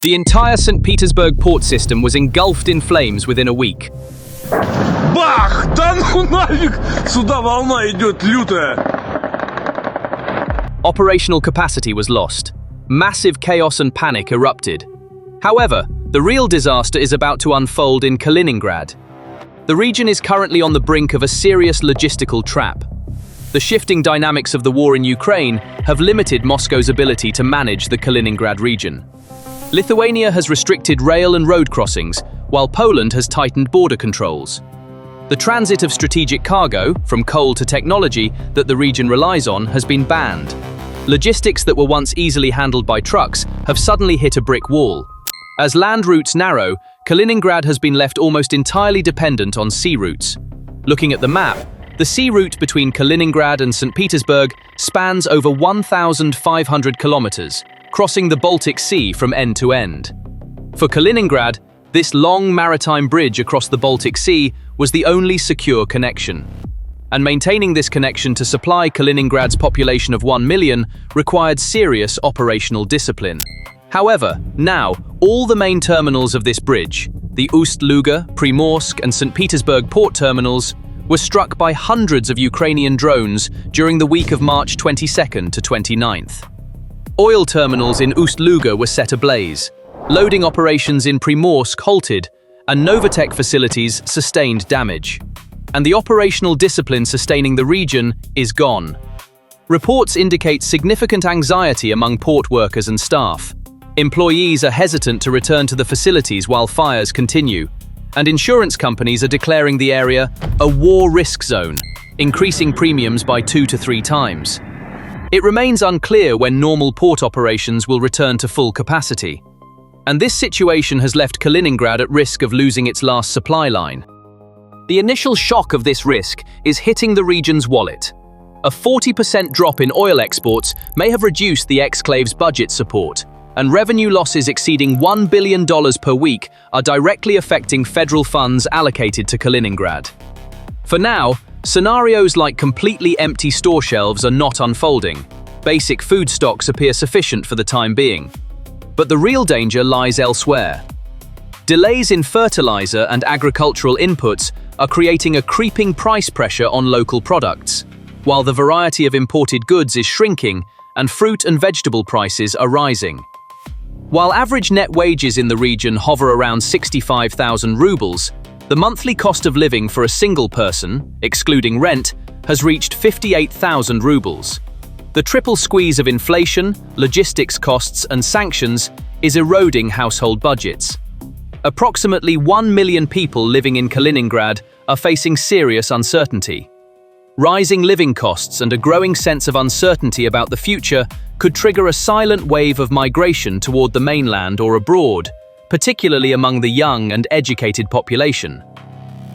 The entire St. Petersburg port system was engulfed in flames within a week. Бах! Да ну нафиг! Сюда волна идет лютая! Operational capacity was lost. Massive chaos and panic erupted. However, the real disaster is about to unfold in Kaliningrad. The region is currently on the brink of a serious logistical trap. The shifting dynamics of the war in Ukraine have limited Moscow's ability to manage the Kaliningrad region. Lithuania has restricted rail and road crossings, while Poland has tightened border controls. The transit of strategic cargo, from coal to technology, that the region relies on has been banned. Logistics that were once easily handled by trucks have suddenly hit a brick wall. As land routes narrow, Kaliningrad has been left almost entirely dependent on sea routes. Looking at the map, the sea route between Kaliningrad and St. Petersburg spans over 1,500 kilometers, crossing the Baltic Sea from end to end. For Kaliningrad, this long maritime bridge across the Baltic Sea was the only secure connection. And maintaining this connection to supply Kaliningrad's population of 1 million required serious operational discipline. However, now, all the main terminals of this bridge, the Ust-Luga, Primorsk and St. Petersburg port terminals, were struck by hundreds of Ukrainian drones during the week of March 22nd to 29th. Oil terminals in Ust-Luga were set ablaze, loading operations in Primorsk halted, and Novatech facilities sustained damage. And the operational discipline sustaining the region is gone. Reports indicate significant anxiety among port workers and staff. Employees are hesitant to return to the facilities while fires continue, and insurance companies are declaring the area a war risk zone, increasing premiums by 2 to 3 times. It remains unclear when normal port operations will return to full capacity. And this situation has left Kaliningrad at risk of losing its last supply line. The initial shock of this risk is hitting the region's wallet. A 40% drop in oil exports may have reduced the exclave's budget support, and revenue losses exceeding $1 billion per week are directly affecting federal funds allocated to Kaliningrad. For now, scenarios like completely empty store shelves are not unfolding. Basic food stocks appear sufficient for the time being. But the real danger lies elsewhere. Delays in fertilizer and agricultural inputs are creating a creeping price pressure on local products, while the variety of imported goods is shrinking and fruit and vegetable prices are rising. While average net wages in the region hover around 65,000 rubles, the monthly cost of living for a single person, excluding rent, has reached 58,000 rubles. The triple squeeze of inflation, logistics costs, and sanctions is eroding household budgets. Approximately 1 million people living in Kaliningrad are facing serious uncertainty. Rising living costs and a growing sense of uncertainty about the future could trigger a silent wave of migration toward the mainland or abroad, particularly among the young and educated population.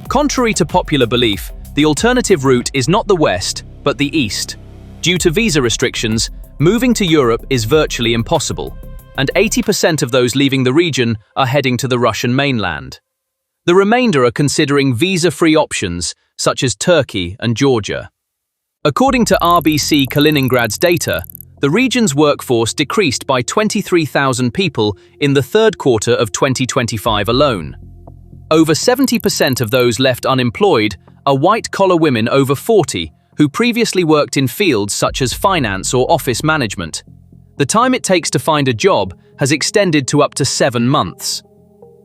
Contrary to popular belief, the alternative route is not the west, but the east. Due to visa restrictions, moving to Europe is virtually impossible, and 80% of those leaving the region are heading to the Russian mainland. The remainder are considering visa-free options, such as Turkey and Georgia. According to RBC Kaliningrad's data, the region's workforce decreased by 23,000 people in the third quarter of 2025 alone. Over 70% of those left unemployed are white-collar women over 40 who previously worked in fields such as finance or office management. The time it takes to find a job has extended to up to 7 months.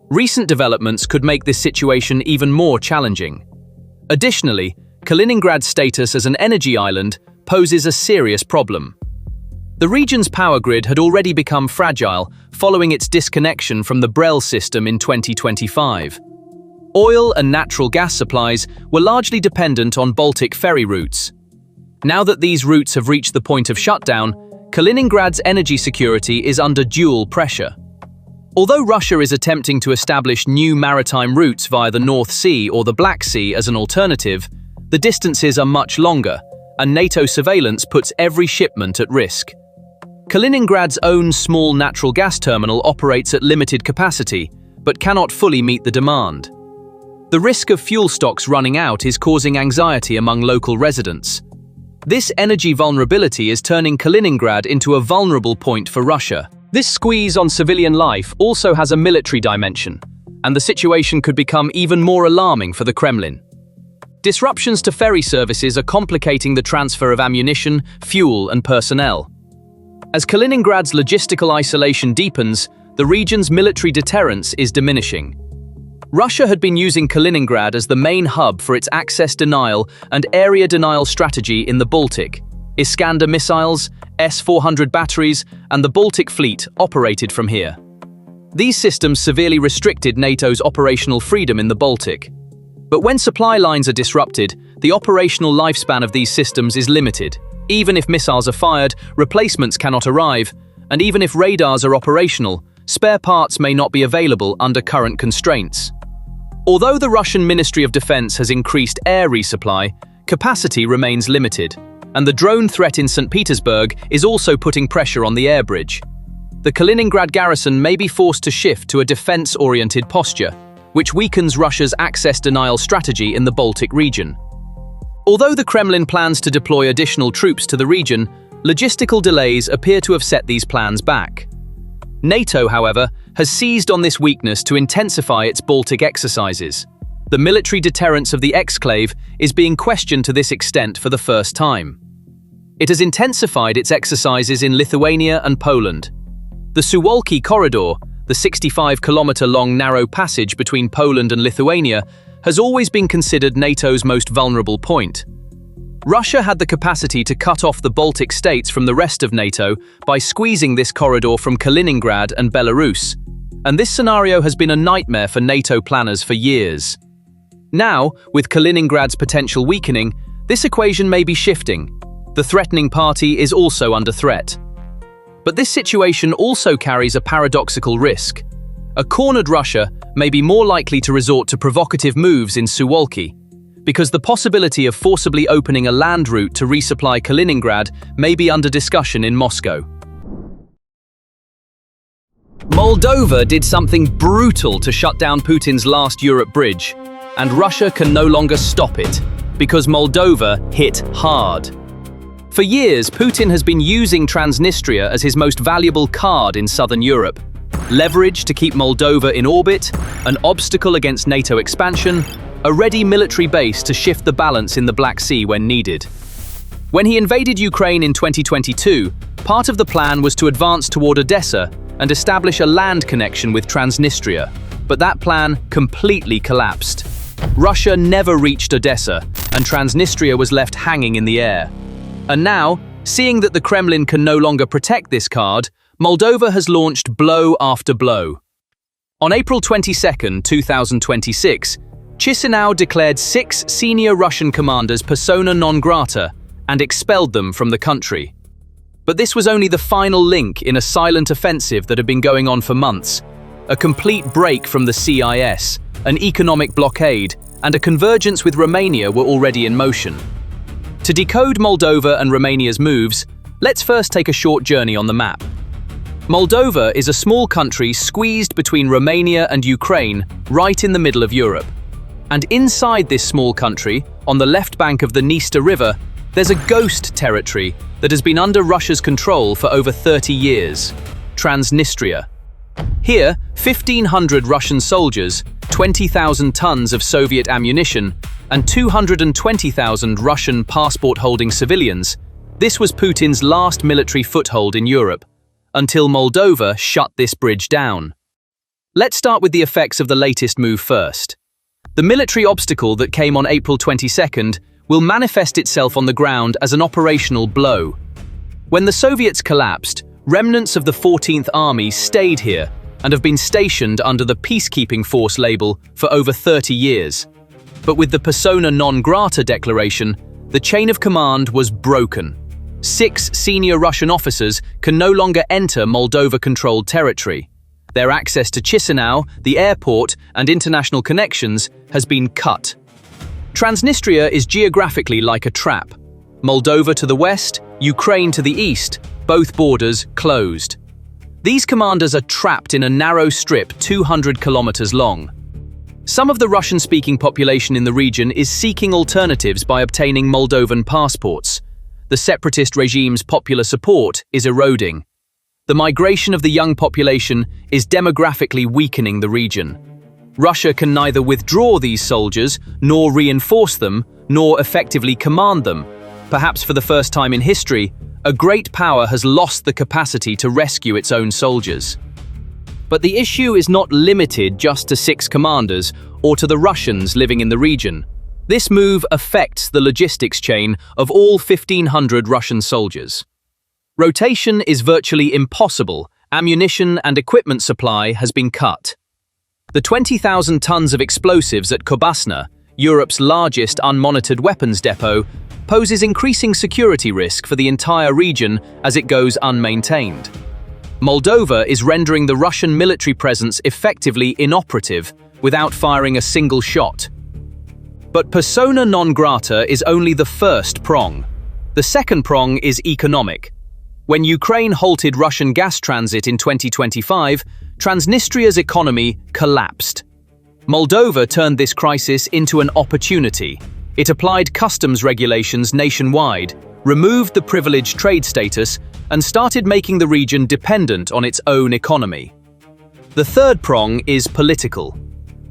Recent developments could make this situation even more challenging. Additionally, Kaliningrad's status as an energy island poses a serious problem. The region's power grid had already become fragile following its disconnection from the Brel system in 2025. Oil and natural gas supplies were largely dependent on Baltic ferry routes. Now that these routes have reached the point of shutdown, Kaliningrad's energy security is under dual pressure. Although Russia is attempting to establish new maritime routes via the North Sea or the Black Sea as an alternative, the distances are much longer, and NATO surveillance puts every shipment at risk. Kaliningrad's own small natural gas terminal operates at limited capacity, but cannot fully meet the demand. The risk of fuel stocks running out is causing anxiety among local residents. This energy vulnerability is turning Kaliningrad into a vulnerable point for Russia. This squeeze on civilian life also has a military dimension, and the situation could become even more alarming for the Kremlin. Disruptions to ferry services are complicating the transfer of ammunition, fuel, and personnel. As Kaliningrad's logistical isolation deepens, the region's military deterrence is diminishing. Russia had been using Kaliningrad as the main hub for its access denial and area denial strategy in the Baltic. Iskander missiles, S-400 batteries, and the Baltic fleet operated from here. These systems severely restricted NATO's operational freedom in the Baltic. But when supply lines are disrupted, the operational lifespan of these systems is limited. Even if missiles are fired, replacements cannot arrive, and even if radars are operational, spare parts may not be available under current constraints. Although the Russian Ministry of Defense has increased air resupply, capacity remains limited, and the drone threat in St. Petersburg is also putting pressure on the air bridge. The Kaliningrad garrison may be forced to shift to a defense-oriented posture, which weakens Russia's access denial strategy in the Baltic region. Although the Kremlin plans to deploy additional troops to the region, logistical delays appear to have set these plans back. NATO, however, has seized on this weakness to intensify its Baltic exercises. The military deterrence of the exclave is being questioned to this extent for the first time. It has intensified its exercises in Lithuania and Poland. The Suwalki corridor, the 65-kilometer-long narrow passage between Poland and Lithuania, has always been considered NATO's most vulnerable point. Russia had the capacity to cut off the Baltic states from the rest of NATO by squeezing this corridor from Kaliningrad and Belarus, and this scenario has been a nightmare for NATO planners for years. Now, with Kaliningrad's potential weakening, this equation may be shifting. The threatening party is also under threat. But this situation also carries a paradoxical risk. A cornered Russia may be more likely to resort to provocative moves in Suwalki, because the possibility of forcibly opening a land route to resupply Kaliningrad may be under discussion in Moscow. Moldova did something brutal to shut down Putin's last Europe bridge, and Russia can no longer stop it, because Moldova hit hard. For years, Putin has been using Transnistria as his most valuable card in southern Europe. Leverage to keep Moldova in orbit, an obstacle against NATO expansion, a ready military base to shift the balance in the Black Sea when needed. When he invaded Ukraine in 2022, part of the plan was to advance toward Odessa and establish a land connection with Transnistria, but that plan completely collapsed. Russia never reached Odessa, and Transnistria was left hanging in the air. And now, seeing that the Kremlin can no longer protect this card, Moldova has launched blow after blow. On April 22, 2026, Chisinau declared 6 senior Russian commanders persona non grata and expelled them from the country. But this was only the final link in a silent offensive that had been going on for months. A complete break from the CIS, an economic blockade, and a convergence with Romania were already in motion. To decode Moldova and Romania's moves, let's first take a short journey on the map. Moldova is a small country squeezed between Romania and Ukraine, right in the middle of Europe. And inside this small country, on the left bank of the Dniester River, there's a ghost territory that has been under Russia's control for over 30 years, Transnistria. Here, 1,500 Russian soldiers, 20,000 tons of Soviet ammunition, and 220,000 Russian passport-holding civilians. This was Putin's last military foothold in Europe, until Moldova shut this bridge down. Let's start with the effects of the latest move first. The military obstacle that came on April 22nd will manifest itself on the ground as an operational blow. When the Soviets collapsed, remnants of the 14th Army stayed here and have been stationed under the peacekeeping force label for over 30 years. But with the persona non grata declaration, the chain of command was broken. 6 senior Russian officers can no longer enter Moldova-controlled territory. Their access to Chisinau, the airport, and international connections has been cut. Transnistria is geographically like a trap. Moldova to the west, Ukraine to the east, both borders closed. These commanders are trapped in a narrow strip 200 kilometers long. Some of the Russian-speaking population in the region is seeking alternatives by obtaining Moldovan passports. The separatist regime's popular support is eroding. The migration of the young population is demographically weakening the region. Russia can neither withdraw these soldiers, nor reinforce them, nor effectively command them. Perhaps for the first time in history, a great power has lost the capacity to rescue its own soldiers. But the issue is not limited just to 6 commanders or to the Russians living in the region. This move affects the logistics chain of all 1,500 Russian soldiers. Rotation is virtually impossible. Ammunition and equipment supply has been cut. The 20,000 tons of explosives at Kobasna, Europe's largest unmonitored weapons depot, poses increasing security risk for the entire region as it goes unmaintained. Moldova is rendering the Russian military presence effectively inoperative without firing a single shot. But persona non grata is only the first prong. The second prong is economic. When Ukraine halted Russian gas transit in 2025, Transnistria's economy collapsed. Moldova turned this crisis into an opportunity. It applied customs regulations nationwide, removed the privileged trade status, and started making the region dependent on its own economy. The third prong is political.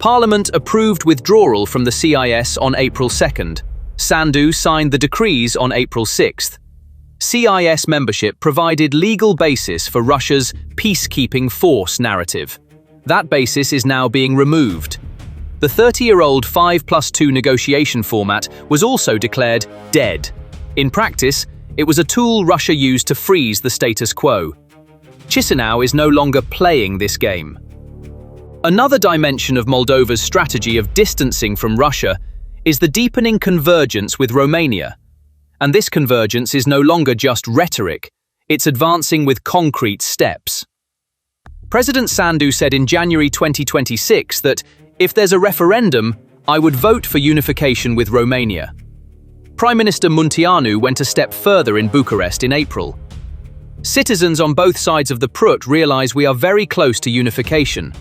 Parliament approved withdrawal from the CIS on April 2nd. Sandu signed the decrees on April 6th. CIS membership provided legal basis for Russia's peacekeeping force narrative. That basis is now being removed. The 30-year-old 5+2 negotiation format was also declared dead. In practice, it was a tool Russia used to freeze the status quo. Chisinau is no longer playing this game. Another dimension of Moldova's strategy of distancing from Russia is the deepening convergence with Romania. And this convergence is no longer just rhetoric, it's advancing with concrete steps. President Sandu said in January 2026 that, if there's a referendum, I would vote for unification with Romania. Prime Minister Munteanu went a step further in Bucharest in April. Citizens on both sides of the Prut realize we are very close to unification.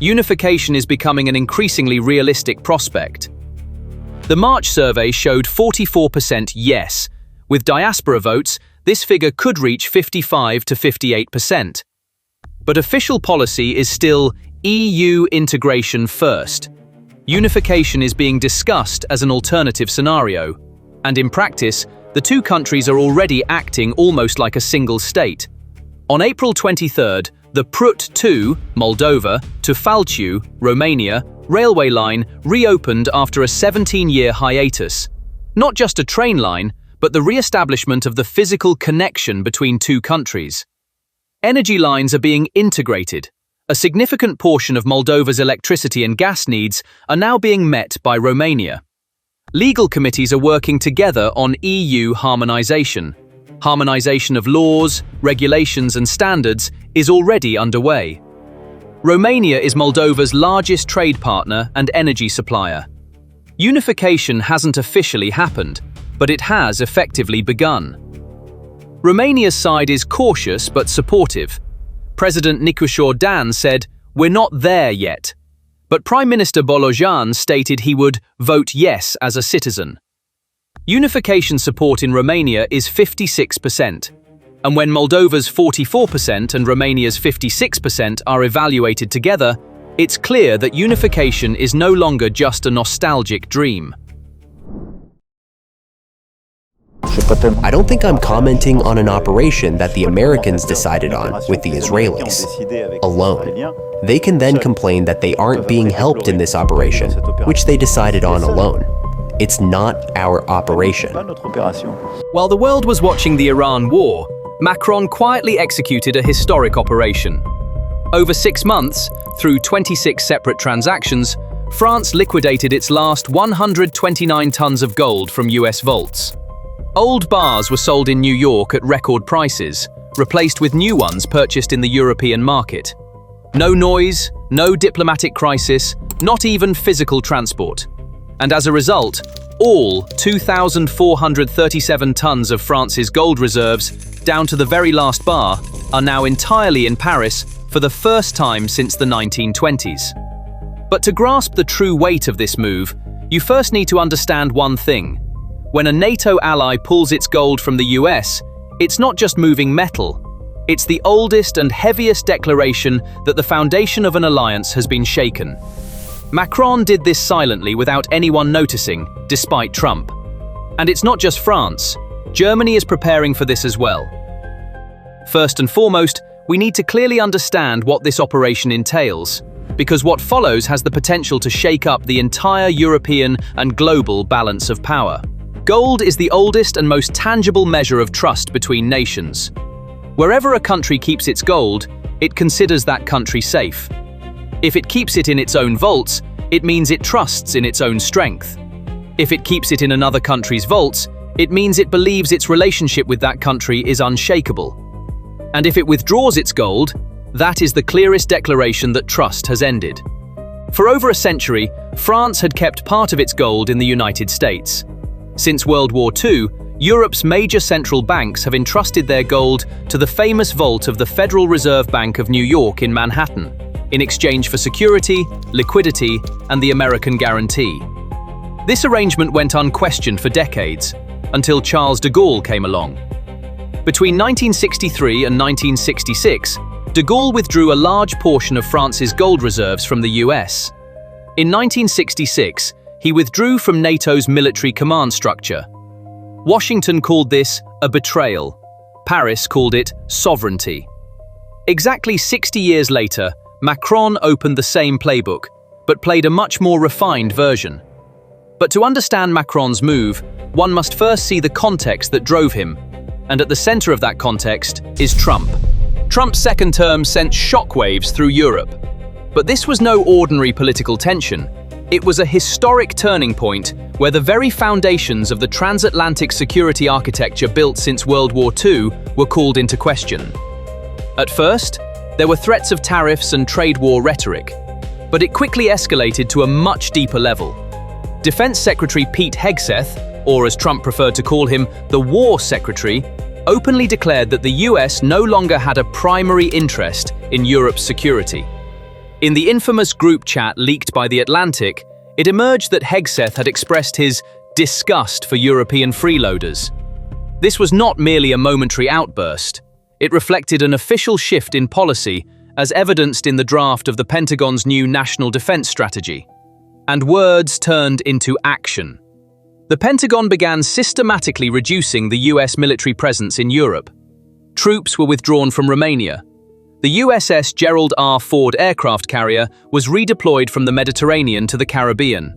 Unification is becoming an increasingly realistic prospect. The March survey showed 44% yes. With diaspora votes, this figure could reach 55 to 58%. But official policy is still EU integration first. Unification is being discussed as an alternative scenario, and in practice, the two countries are already acting almost like a single state. On April 23rd, the Prut 2, Moldova, to Falciu, Romania, railway line reopened after a 17-year hiatus. Not just a train line, but the re-establishment of the physical connection between two countries. Energy lines are being integrated. A significant portion of Moldova's electricity and gas needs are now being met by Romania. Legal committees are working together on EU harmonization. Harmonization of laws, regulations and standards is already underway. Romania is Moldova's largest trade partner and energy supplier. Unification hasn't officially happened, but it has effectively begun. Romania's side is cautious but supportive. President Nicolae Dan said, "We're not there yet." But Prime Minister Bolojan stated he would vote yes as a citizen. Unification support in Romania is 56%. And when Moldova's 44% and Romania's 56% are evaluated together, it's clear that unification is no longer just a nostalgic dream. I don't think I'm commenting on an operation that the Americans decided on with the Israelis alone. They can then complain that they aren't being helped in this operation, which they decided on alone. It's not our operation. While the world was watching the Iran war, Macron quietly executed a historic operation. Over 6 months, through 26 separate transactions, France liquidated its last 129 tons of gold from US vaults. Old bars were sold in New York at record prices, replaced with new ones purchased in the European market. No noise, no diplomatic crisis, not even physical transport. And as a result, all 2,437 tons of France's gold reserves, down to the very last bar, are now entirely in Paris for the first time since the 1920s. But to grasp the true weight of this move, you first need to understand one thing. When a NATO ally pulls its gold from the US, it's not just moving metal, It's the oldest and heaviest declaration that the foundation of an alliance has been shaken. Macron did this silently without anyone noticing, despite Trump. And it's not just France. Germany is preparing for this as well. First and foremost, we need to clearly understand what this operation entails, because what follows has the potential to shake up the entire European and global balance of power. Gold is the oldest and most tangible measure of trust between nations. Wherever a country keeps its gold, it considers that country safe. If it keeps it in its own vaults, it means it trusts in its own strength. If it keeps it in another country's vaults, it means it believes its relationship with that country is unshakable. And if it withdraws its gold, that is the clearest declaration that trust has ended. For over a century, France had kept part of its gold in the United States. Since World War II, Europe's major central banks have entrusted their gold to the famous vault of the Federal Reserve Bank of New York in Manhattan, in exchange for security, liquidity, and the American guarantee. This arrangement went unquestioned for decades, until Charles de Gaulle came along. Between 1963 and 1966, de Gaulle withdrew a large portion of France's gold reserves from the US. In 1966, he withdrew from NATO's military command structure. Washington called this a betrayal. Paris called it sovereignty. Exactly 60 years later, Macron opened the same playbook, but played a much more refined version. But to understand Macron's move, one must first see the context that drove him, and at the center of that context is Trump. Trump's second term sent shockwaves through Europe. But this was no ordinary political tension. It was a historic turning point where the very foundations of the transatlantic security architecture built since World War II were called into question. At first, there were threats of tariffs and trade war rhetoric, but it quickly escalated to a much deeper level. Defense Secretary Pete Hegseth, or as Trump preferred to call him, the War Secretary, openly declared that the US no longer had a primary interest in Europe's security. In the infamous group chat leaked by The Atlantic, it emerged that Hegseth had expressed his disgust for European freeloaders. This was not merely a momentary outburst. It reflected an official shift in policy, as evidenced in the draft of the Pentagon's new National Defense Strategy. And words turned into action. The Pentagon began systematically reducing the US military presence in Europe. Troops were withdrawn from Romania. The USS Gerald R. Ford aircraft carrier was redeployed from the Mediterranean to the Caribbean.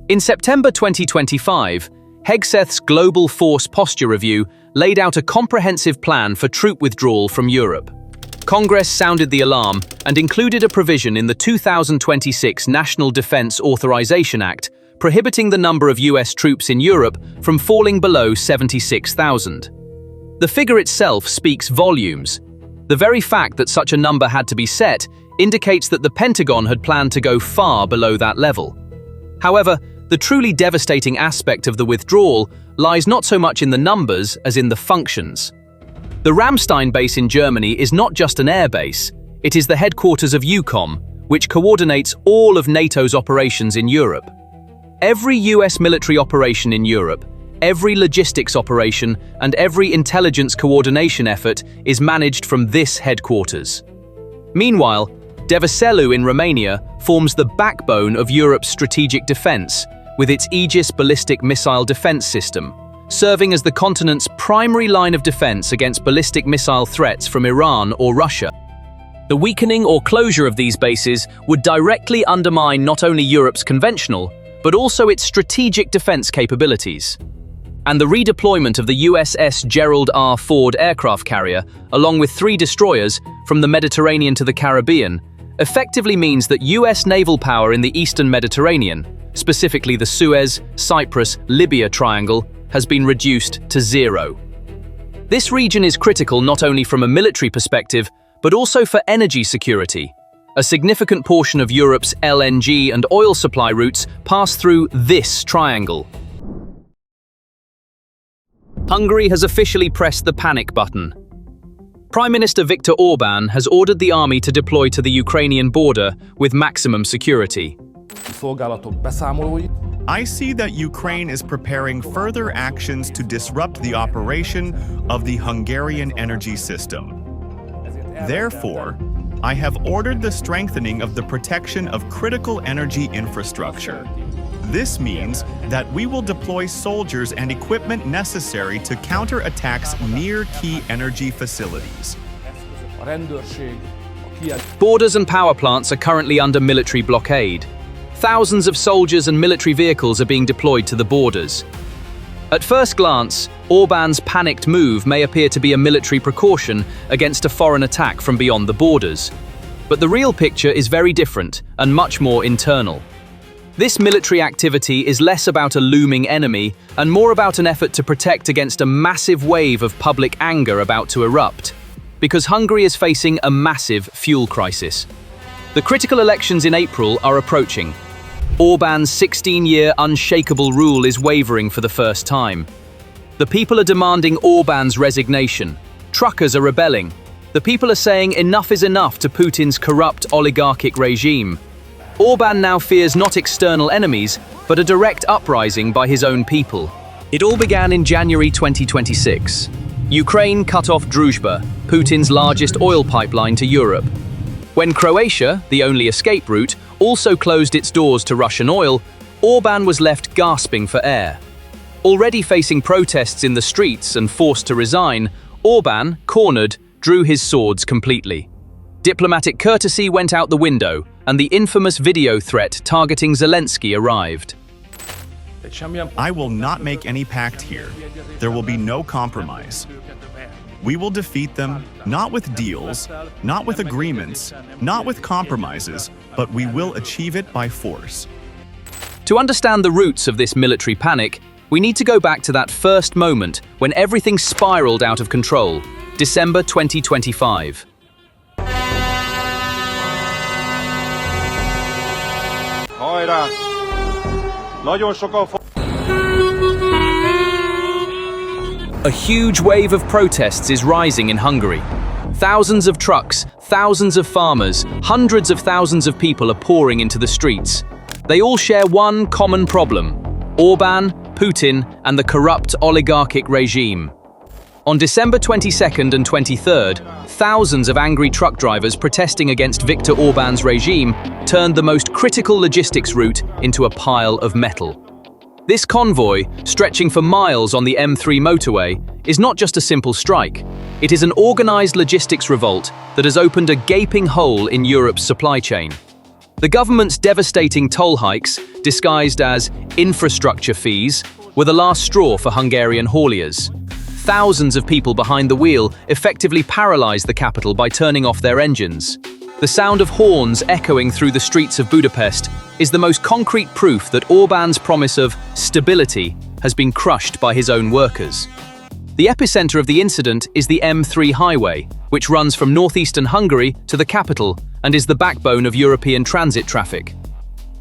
In September 2025, Hegseth's Global Force Posture Review laid out a comprehensive plan for troop withdrawal from Europe. Congress sounded the alarm and included a provision in the 2026 National Defense Authorization Act prohibiting the number of US troops in Europe from falling below 76,000. The figure itself speaks volumes. The very fact that such a number had to be set indicates that the Pentagon had planned to go far below that level. However, the truly devastating aspect of the withdrawal lies not so much in the numbers as in the functions. The Ramstein base in Germany is not just an air base, it is the headquarters of EUCOM, which coordinates all of NATO's operations in Europe. Every US military operation in Europe, every logistics operation, and every intelligence coordination effort is managed from this headquarters. Meanwhile, Deveselu in Romania forms the backbone of Europe's strategic defense, with its Aegis ballistic missile defense system, serving as the continent's primary line of defense against ballistic missile threats from Iran or Russia. The weakening or closure of these bases would directly undermine not only Europe's conventional, but also its strategic defense capabilities. And the redeployment of the USS Gerald R. Ford aircraft carrier, along with 3 destroyers, from the Mediterranean to the Caribbean, effectively means that US naval power in the eastern Mediterranean, specifically the Suez, Cyprus, Libya triangle, has been reduced to 0. This region is critical not only from a military perspective, but also for energy security. A significant portion of Europe's LNG and oil supply routes pass through this triangle. Hungary has officially pressed the panic button. Prime Minister Viktor Orbán has ordered the army to deploy to the Ukrainian border with maximum security. I see that Ukraine is preparing further actions to disrupt the operation of the Hungarian energy system. Therefore, I have ordered the strengthening of the protection of critical energy infrastructure. This means that we will deploy soldiers and equipment necessary to counter attacks near key energy facilities. Borders and power plants are currently under military blockade. Thousands of soldiers and military vehicles are being deployed to the borders. At first glance, Orbán's panicked move may appear to be a military precaution against a foreign attack from beyond the borders. But the real picture is very different and much more internal. This military activity is less about a looming enemy and more about an effort to protect against a massive wave of public anger about to erupt. Because Hungary is facing a massive fuel crisis. The critical elections in April are approaching. Orbán's 16-year unshakable rule is wavering for the first time. The people are demanding Orbán's resignation. Truckers are rebelling. The people are saying enough is enough to Putin's corrupt oligarchic regime. Orbán now fears not external enemies, but a direct uprising by his own people. It all began in January 2026. Ukraine cut off Druzhba, Putin's largest oil pipeline to Europe. When Croatia, the only escape route, also closed its doors to Russian oil, Orbán was left gasping for air. Already facing protests in the streets and forced to resign, Orbán, cornered, drew his swords completely. Diplomatic courtesy went out the window, and the infamous video threat targeting Zelensky arrived. I will not make any pact here. There will be no compromise. We will defeat them, not with deals, not with agreements, not with compromises, but we will achieve it by force. To understand the roots of this military panic, we need to go back to that first moment when everything spiraled out of control, December 2025. A huge wave of protests is rising in Hungary. Thousands of trucks, thousands of farmers, hundreds of thousands of people are pouring into the streets. They all share one common problem: Orbán, Putin, and the corrupt oligarchic regime. On December 22nd and 23rd, thousands of angry truck drivers protesting against Viktor Orbán's regime turned the most critical logistics route into a pile of metal. This convoy, stretching for miles on the M3 motorway, is not just a simple strike. It is an organized logistics revolt that has opened a gaping hole in Europe's supply chain. The government's devastating toll hikes, disguised as infrastructure fees, were the last straw for Hungarian hauliers. Thousands of people behind the wheel effectively paralyzed the capital by turning off their engines. The sound of horns echoing through the streets of Budapest is the most concrete proof that Orbán's promise of stability has been crushed by his own workers. The epicenter of the incident is the M3 highway, which runs from northeastern Hungary to the capital and is the backbone of European transit traffic.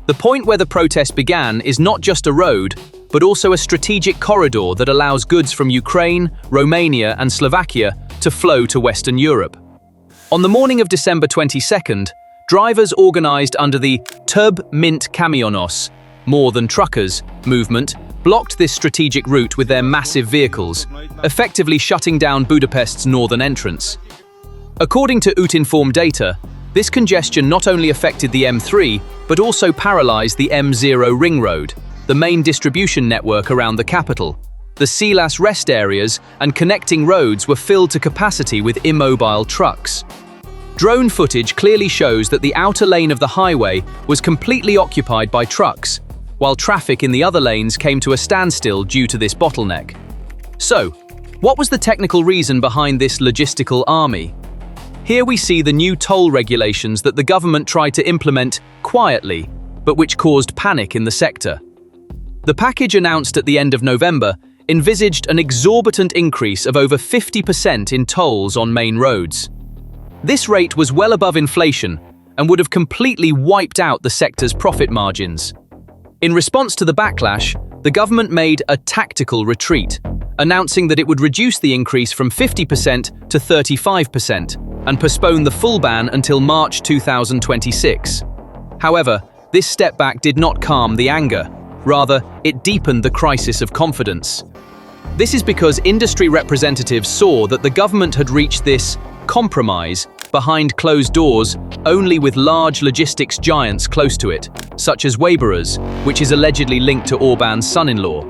The point where the protest began is not just a road, but also a strategic corridor that allows goods from Ukraine, Romania, and Slovakia to flow to Western Europe. On the morning of December 22nd, drivers organized under the Több mint kamionos, more than truckers, movement blocked this strategic route with their massive vehicles, effectively shutting down Budapest's northern entrance. According to Utinform data, this congestion not only affected the M3, but also paralyzed the M0 ring road, the main distribution network around the capital. The Silas rest areas and connecting roads were filled to capacity with immobile trucks. Drone footage clearly shows that the outer lane of the highway was completely occupied by trucks, while traffic in the other lanes came to a standstill due to this bottleneck. So, what was the technical reason behind this logistical army? Here we see the new toll regulations that the government tried to implement quietly, but which caused panic in the sector. The package announced at the end of November envisaged an exorbitant increase of over 50% in tolls on main roads. This rate was well above inflation and would have completely wiped out the sector's profit margins. In response to the backlash, the government made a tactical retreat, announcing that it would reduce the increase from 50% to 35% and postpone the full ban until March 2026. However, this step back did not calm the anger. Rather, it deepened the crisis of confidence. This is because industry representatives saw that the government had reached this compromise behind closed doors, only with large logistics giants close to it, such as Vyborg, which is allegedly linked to Orban's son-in-law.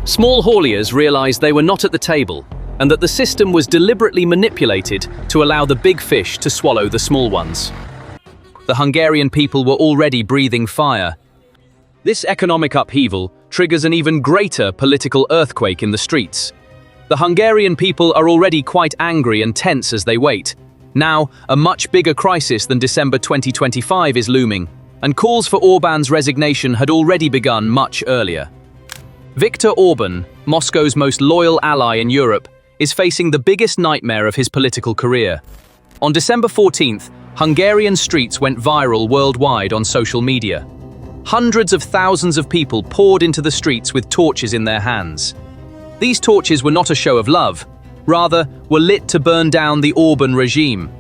Small hauliers realized they were not at the table, and that the system was deliberately manipulated to allow the big fish to swallow the small ones. The Hungarian people were already breathing fire. This economic upheaval triggers an even greater political earthquake in the streets. The Hungarian people are already quite angry and tense as they wait. Now, a much bigger crisis than December 2025 is looming, and calls for Orban's resignation had already begun much earlier. Viktor Orban, Moscow's most loyal ally in Europe, is facing the biggest nightmare of his political career. On December 14th, Hungarian streets went viral worldwide on social media. Hundreds of thousands of people poured into the streets with torches in their hands. These torches were not a show of love, rather were lit to burn down the Orban regime.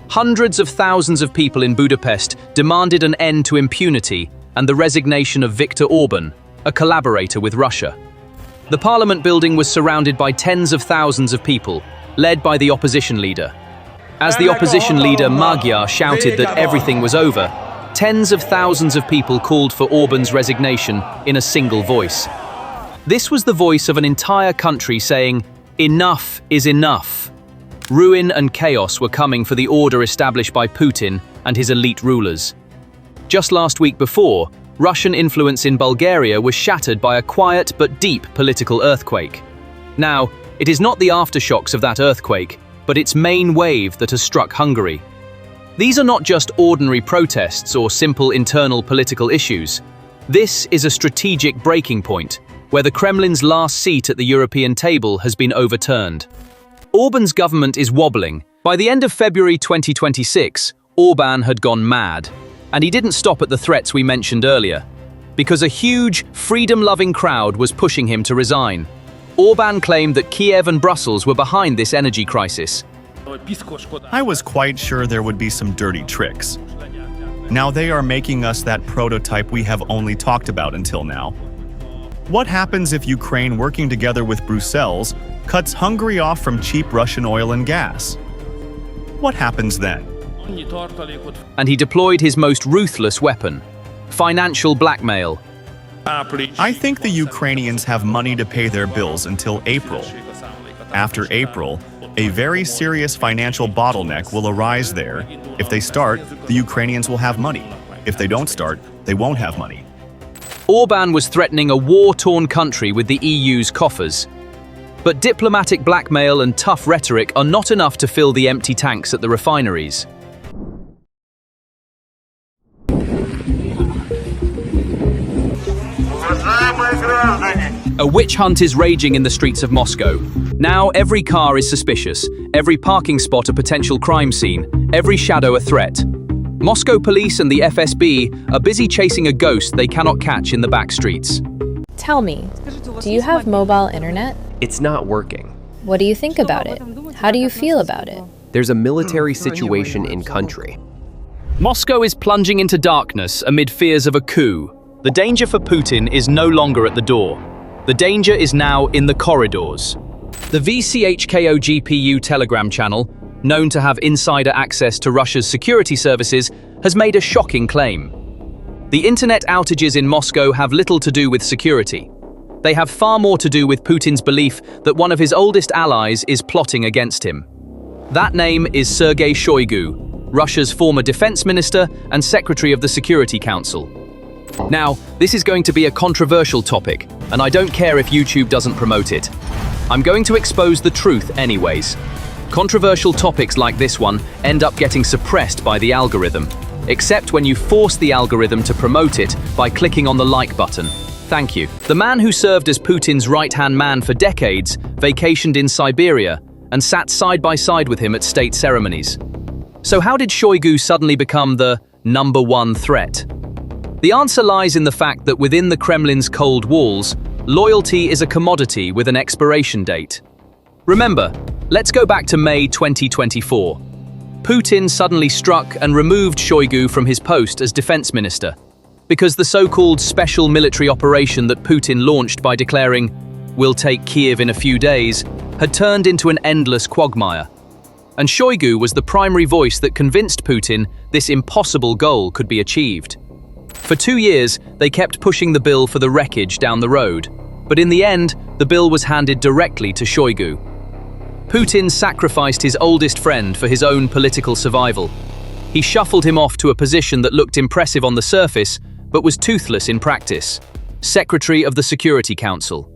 Hundreds of thousands of people in Budapest demanded an end to impunity and the resignation of Viktor Orban, a collaborator with Russia. The parliament building was surrounded by tens of thousands of people, led by the opposition leader. As the opposition leader Magyar shouted that everything was over, tens of thousands of people called for Orban's resignation in a single voice. This was the voice of an entire country saying, "Enough is enough." Ruin and chaos were coming for the order established by Putin and his elite rulers. Just last week before, Russian influence in Bulgaria was shattered by a quiet but deep political earthquake. Now, it is not the aftershocks of that earthquake, but its main wave that has struck Hungary. These are not just ordinary protests or simple internal political issues. This is a strategic breaking point, where the Kremlin's last seat at the European table has been overturned. Orban's government is wobbling. By the end of February 2026, Orban had gone mad. And he didn't stop at the threats we mentioned earlier, because a huge, freedom-loving crowd was pushing him to resign. Orban claimed that Kiev and Brussels were behind this energy crisis. I was quite sure there would be some dirty tricks. Now they are making us that prototype we have only talked about until now. What happens if Ukraine, working together with Brussels, cuts Hungary off from cheap Russian oil and gas? What happens then? And he deployed his most ruthless weapon, financial blackmail. I think the Ukrainians have money to pay their bills until April. After April, a very serious financial bottleneck will arise there. If they start, the Ukrainians will have money. If they don't start, they won't have money. Orban was threatening a war-torn country with the EU's coffers. But diplomatic blackmail and tough rhetoric are not enough to fill the empty tanks at the refineries. A witch hunt is raging in the streets of Moscow. Now every car is suspicious, every parking spot a potential crime scene, every shadow a threat. Moscow police and the FSB are busy chasing a ghost they cannot catch in the back streets. Tell me, do you have mobile internet? It's not working. What do you think about it? How do you feel about it? There's a military situation in country. Moscow is plunging into darkness amid fears of a coup. The danger for Putin is no longer at the door. The danger is now in the corridors. The VCHKO GPU Telegram channel, known to have insider access to Russia's security services, has made a shocking claim. The internet outages in Moscow have little to do with security. They have far more to do with Putin's belief that one of his oldest allies is plotting against him. That name is Sergei Shoigu, Russia's former defense minister and secretary of the Security Council. Now, this is going to be a controversial topic, and I don't care if YouTube doesn't promote it. I'm going to expose the truth anyways. Controversial topics like this one end up getting suppressed by the algorithm, except when you force the algorithm to promote it by clicking on the like button. Thank you. The man who served as Putin's right-hand man for decades vacationed in Siberia and sat side by side with him at state ceremonies. So how did Shoigu suddenly become the #1 threat? The answer lies in the fact that within the Kremlin's cold walls, loyalty is a commodity with an expiration date. Remember, let's go back to May 2024. Putin suddenly struck and removed Shoigu from his post as defense minister, because the so-called special military operation that Putin launched by declaring, "We'll take Kiev in a few days," had turned into an endless quagmire. and Shoigu was the primary voice that convinced Putin this impossible goal could be achieved. For 2 years, they kept pushing the bill for the wreckage down the road, but in the end, the bill was handed directly to Shoigu. Putin sacrificed his oldest friend for his own political survival. He shuffled him off to a position that looked impressive on the surface, but was toothless in practice: Secretary of the Security Council.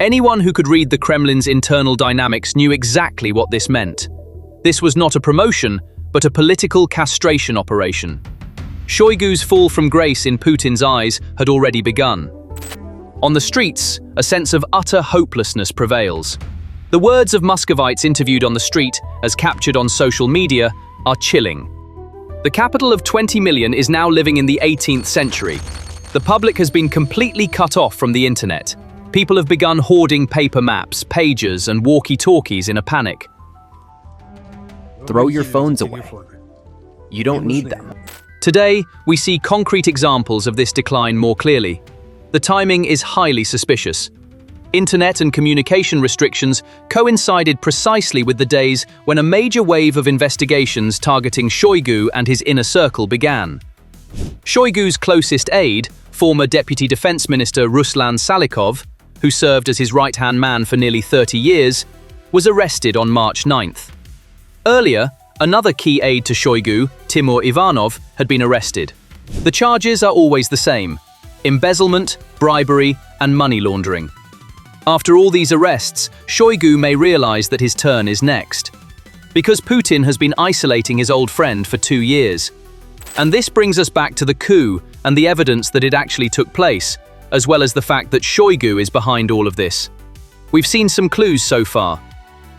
Anyone who could read the Kremlin's internal dynamics knew exactly what this meant. This was not a promotion, but a political castration operation. Shoigu's fall from grace in Putin's eyes had already begun. On the streets, a sense of utter hopelessness prevails. The words of Muscovites interviewed on the street, as captured on social media, are chilling. The capital of 20 million is now living in the 18th century. The public has been completely cut off from the internet. People have begun hoarding paper maps, pagers, and walkie-talkies in a panic. Throw your phones away. You don't need them. Today, we see concrete examples of this decline more clearly. The timing is highly suspicious. Internet and communication restrictions coincided precisely with the days when a major wave of investigations targeting Shoigu and his inner circle began. Shoigu's closest aide, former Deputy Defense Minister Ruslan Salikov, who served as his right-hand man for nearly 30 years, was arrested on March 9th. Earlier, another key aide to Shoigu, Timur Ivanov, had been arrested. The charges are always the same: embezzlement, bribery, and money laundering. After all these arrests, Shoigu may realize that his turn is next. Because Putin has been isolating his old friend for 2 years. And this brings us back to the coup and the evidence that it actually took place, as well as the fact that Shoigu is behind all of this. We've seen some clues so far.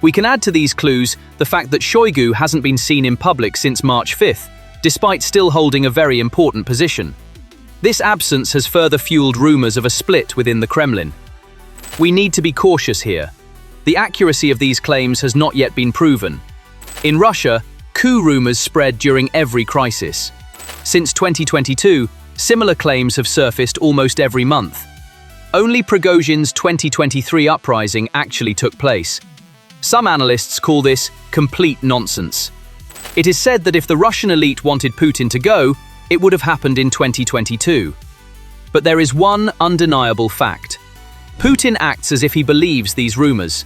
We can add to these clues the fact that Shoigu hasn't been seen in public since March 5th, despite still holding a very important position. This absence has further fueled rumors of a split within the Kremlin. We need to be cautious here. The accuracy of these claims has not yet been proven. In Russia, coup rumors spread during every crisis. Since 2022, similar claims have surfaced almost every month. Only Prigozhin's 2023 uprising actually took place. Some analysts call this complete nonsense. It is said that if the Russian elite wanted Putin to go, it would have happened in 2022. But there is one undeniable fact. Putin acts as if he believes these rumors,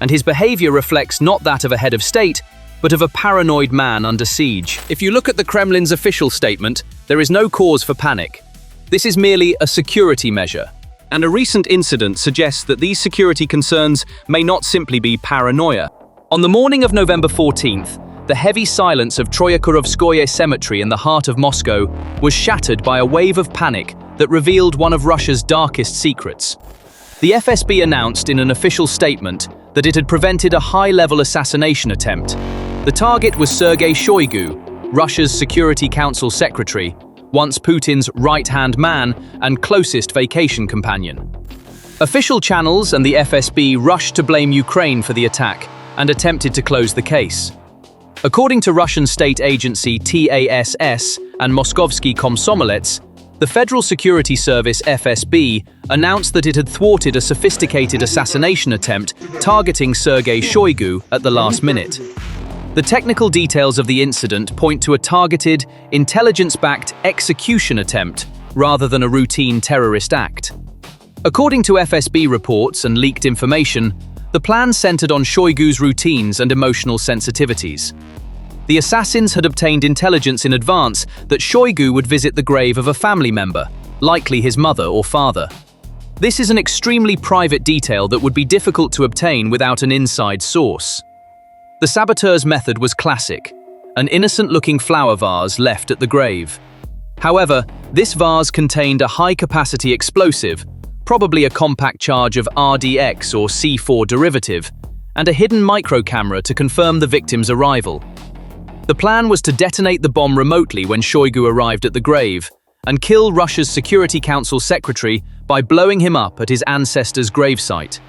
and his behavior reflects not that of a head of state, but of a paranoid man under siege. If you look at the Kremlin's official statement, there is no cause for panic. This is merely a security measure, and a recent incident suggests that these security concerns may not simply be paranoia. On the morning of November 14th, the heavy silence of Troyekurovskoye Cemetery in the heart of Moscow was shattered by a wave of panic that revealed one of Russia's darkest secrets. The FSB announced in an official statement that it had prevented a high-level assassination attempt. The target was Sergei Shoigu, Russia's Security Council secretary, once Putin's right-hand man and closest vacation companion. Official channels and the FSB rushed to blame Ukraine for the attack and attempted to close the case. According to Russian state agency TASS and Moskovsky Komsomolets, the Federal Security Service FSB announced that it had thwarted a sophisticated assassination attempt targeting Sergei Shoigu at the last minute. The technical details of the incident point to a targeted, intelligence-backed execution attempt rather than a routine terrorist act. According to FSB reports and leaked information, the plan centered on Shoigu's routines and emotional sensitivities. The assassins had obtained intelligence in advance that Shoigu would visit the grave of a family member, likely his mother or father. This is an extremely private detail that would be difficult to obtain without an inside source. The saboteur's method was classic, an innocent-looking flower vase left at the grave. However, this vase contained a high-capacity explosive, probably a compact charge of RDX or C4 derivative, and a hidden micro-camera to confirm the victim's arrival. The plan was to detonate the bomb remotely when Shoigu arrived at the grave and kill Russia's Security Council secretary by blowing him up at his ancestor's gravesite.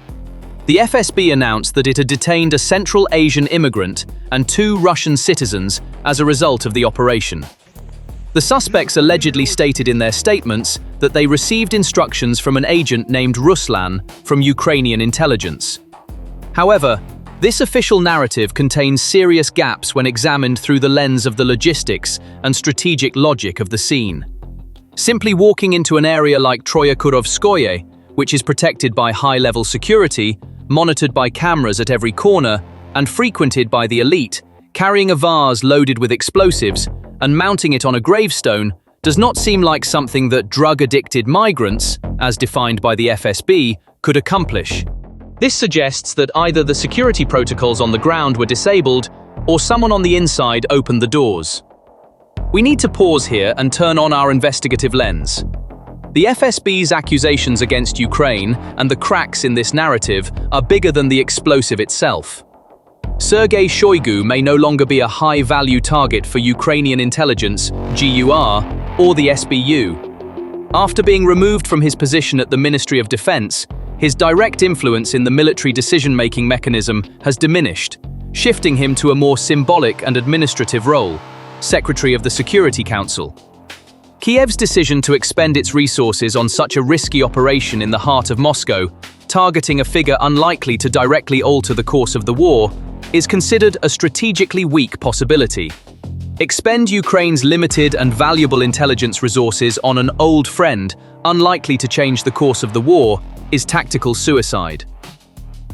The FSB announced that it had detained a Central Asian immigrant and 2 Russian citizens as a result of the operation. The suspects allegedly stated in their statements that they received instructions from an agent named Ruslan from Ukrainian intelligence. However, This official narrative contains serious gaps when examined through the lens of the logistics and strategic logic of the scene. Simply walking into an area like Troyekurovskoye, which is protected by high-level security, monitored by cameras at every corner, and frequented by the elite, carrying a vase loaded with explosives and mounting it on a gravestone, does not seem like something that drug-addicted migrants, as defined by the FSB, could accomplish. This suggests that either the security protocols on the ground were disabled, or someone on the inside opened the doors. We need to pause here and turn on our investigative lens. The FSB's accusations against Ukraine and the cracks in this narrative are bigger than the explosive itself. Sergei Shoigu may no longer be a high-value target for Ukrainian intelligence, GUR, or the SBU. After being removed from his position at the Ministry of Defense, his direct influence in the military decision-making mechanism has diminished, shifting him to a more symbolic and administrative role, Secretary of the Security Council. Kiev's decision to expend its resources on such a risky operation in the heart of Moscow, targeting a figure unlikely to directly alter the course of the war, is considered a strategically weak possibility. Expend Ukraine's limited and valuable intelligence resources on an old friend, unlikely to change the course of the war, is tactical suicide.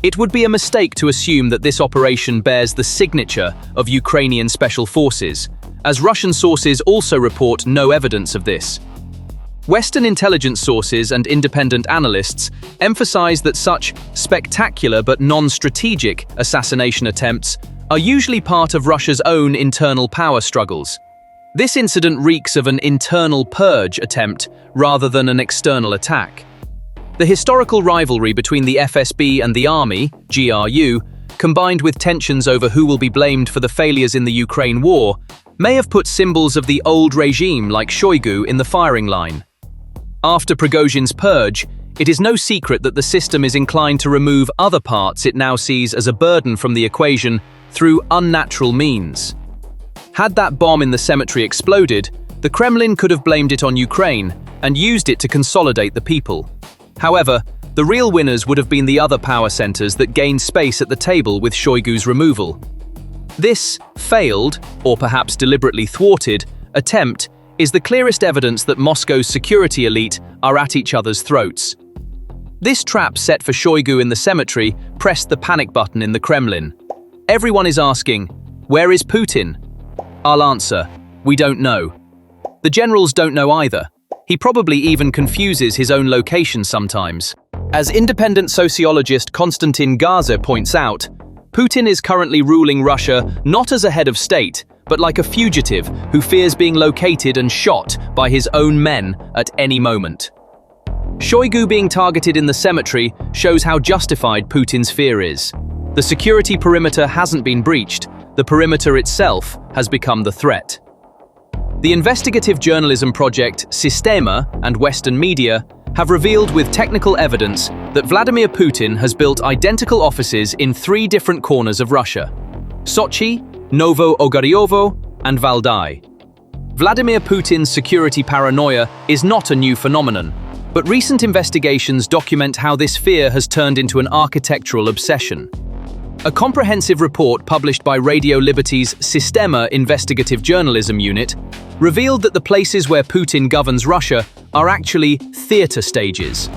It would be a mistake to assume that this operation bears the signature of Ukrainian special forces, as Russian sources also report no evidence of this. Western intelligence sources and independent analysts emphasize that such spectacular but non-strategic assassination attempts are usually part of Russia's own internal power struggles. This incident reeks of an internal purge attempt rather than an external attack. The historical rivalry between the FSB and the army, GRU, combined with tensions over who will be blamed for the failures in the Ukraine war, may have put symbols of the old regime like Shoigu in the firing line. After Prigozhin's purge, it is no secret that the system is inclined to remove other parts it now sees as a burden from the equation through unnatural means. Had that bomb in the cemetery exploded, the Kremlin could have blamed it on Ukraine and used it to consolidate the people. However, the real winners would have been the other power centers that gained space at the table with Shoigu's removal. This failed, or perhaps deliberately thwarted, attempt is the clearest evidence that Moscow's security elite are at each other's throats. This trap set for Shoigu in the cemetery pressed the panic button in the Kremlin. Everyone is asking, where is Putin? I'll answer, we don't know. The generals don't know either. He probably even confuses his own location sometimes. As independent sociologist Konstantin Gaza points out, Putin is currently ruling Russia not as a head of state, but like a fugitive who fears being located and shot by his own men at any moment. Shoigu being targeted in the cemetery shows how justified Putin's fear is. The security perimeter hasn't been breached, the perimeter itself has become the threat. The investigative journalism project Sistema and Western media have revealed with technical evidence that Vladimir Putin has built identical offices in 3 different corners of Russia: Sochi, Novo-Ogaryovo, and Valdai. Vladimir Putin's security paranoia is not a new phenomenon, but recent investigations document how this fear has turned into an architectural obsession. A comprehensive report published by Radio Liberty's Sistema Investigative Journalism Unit revealed that the places where Putin governs Russia are actually theater stages.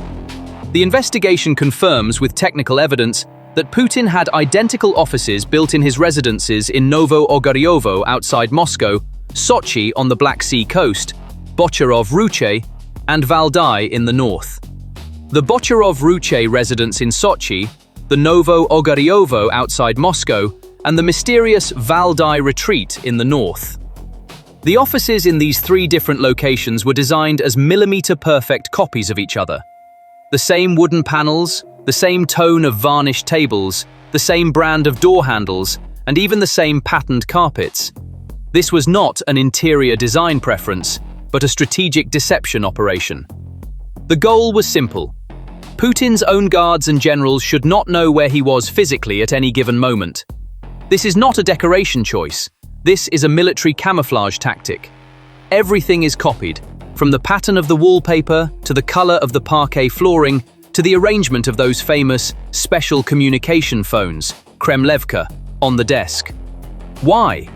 The investigation confirms with technical evidence that Putin had identical offices built in his residences in Novo-Ogaryovo outside Moscow, Sochi on the Black Sea coast, Bocharov-Ruche, and Valdai in the north. The Bocharov-Ruche residence in Sochi, the Novo-Ogaryovo outside Moscow, and the mysterious Valdai retreat in the north. The offices in these 3 different locations were designed as millimeter-perfect copies of each other. The same wooden panels, the same tone of varnished tables, the same brand of door handles, and even the same patterned carpets. This was not an interior design preference, but a strategic deception operation. The goal was simple. Putin's own guards and generals should not know where he was physically at any given moment. This is not a decoration choice. This is a military camouflage tactic. Everything is copied, from the pattern of the wallpaper to the color of the parquet flooring to the arrangement of those famous special communication phones, Kremlevka, on the desk. Why?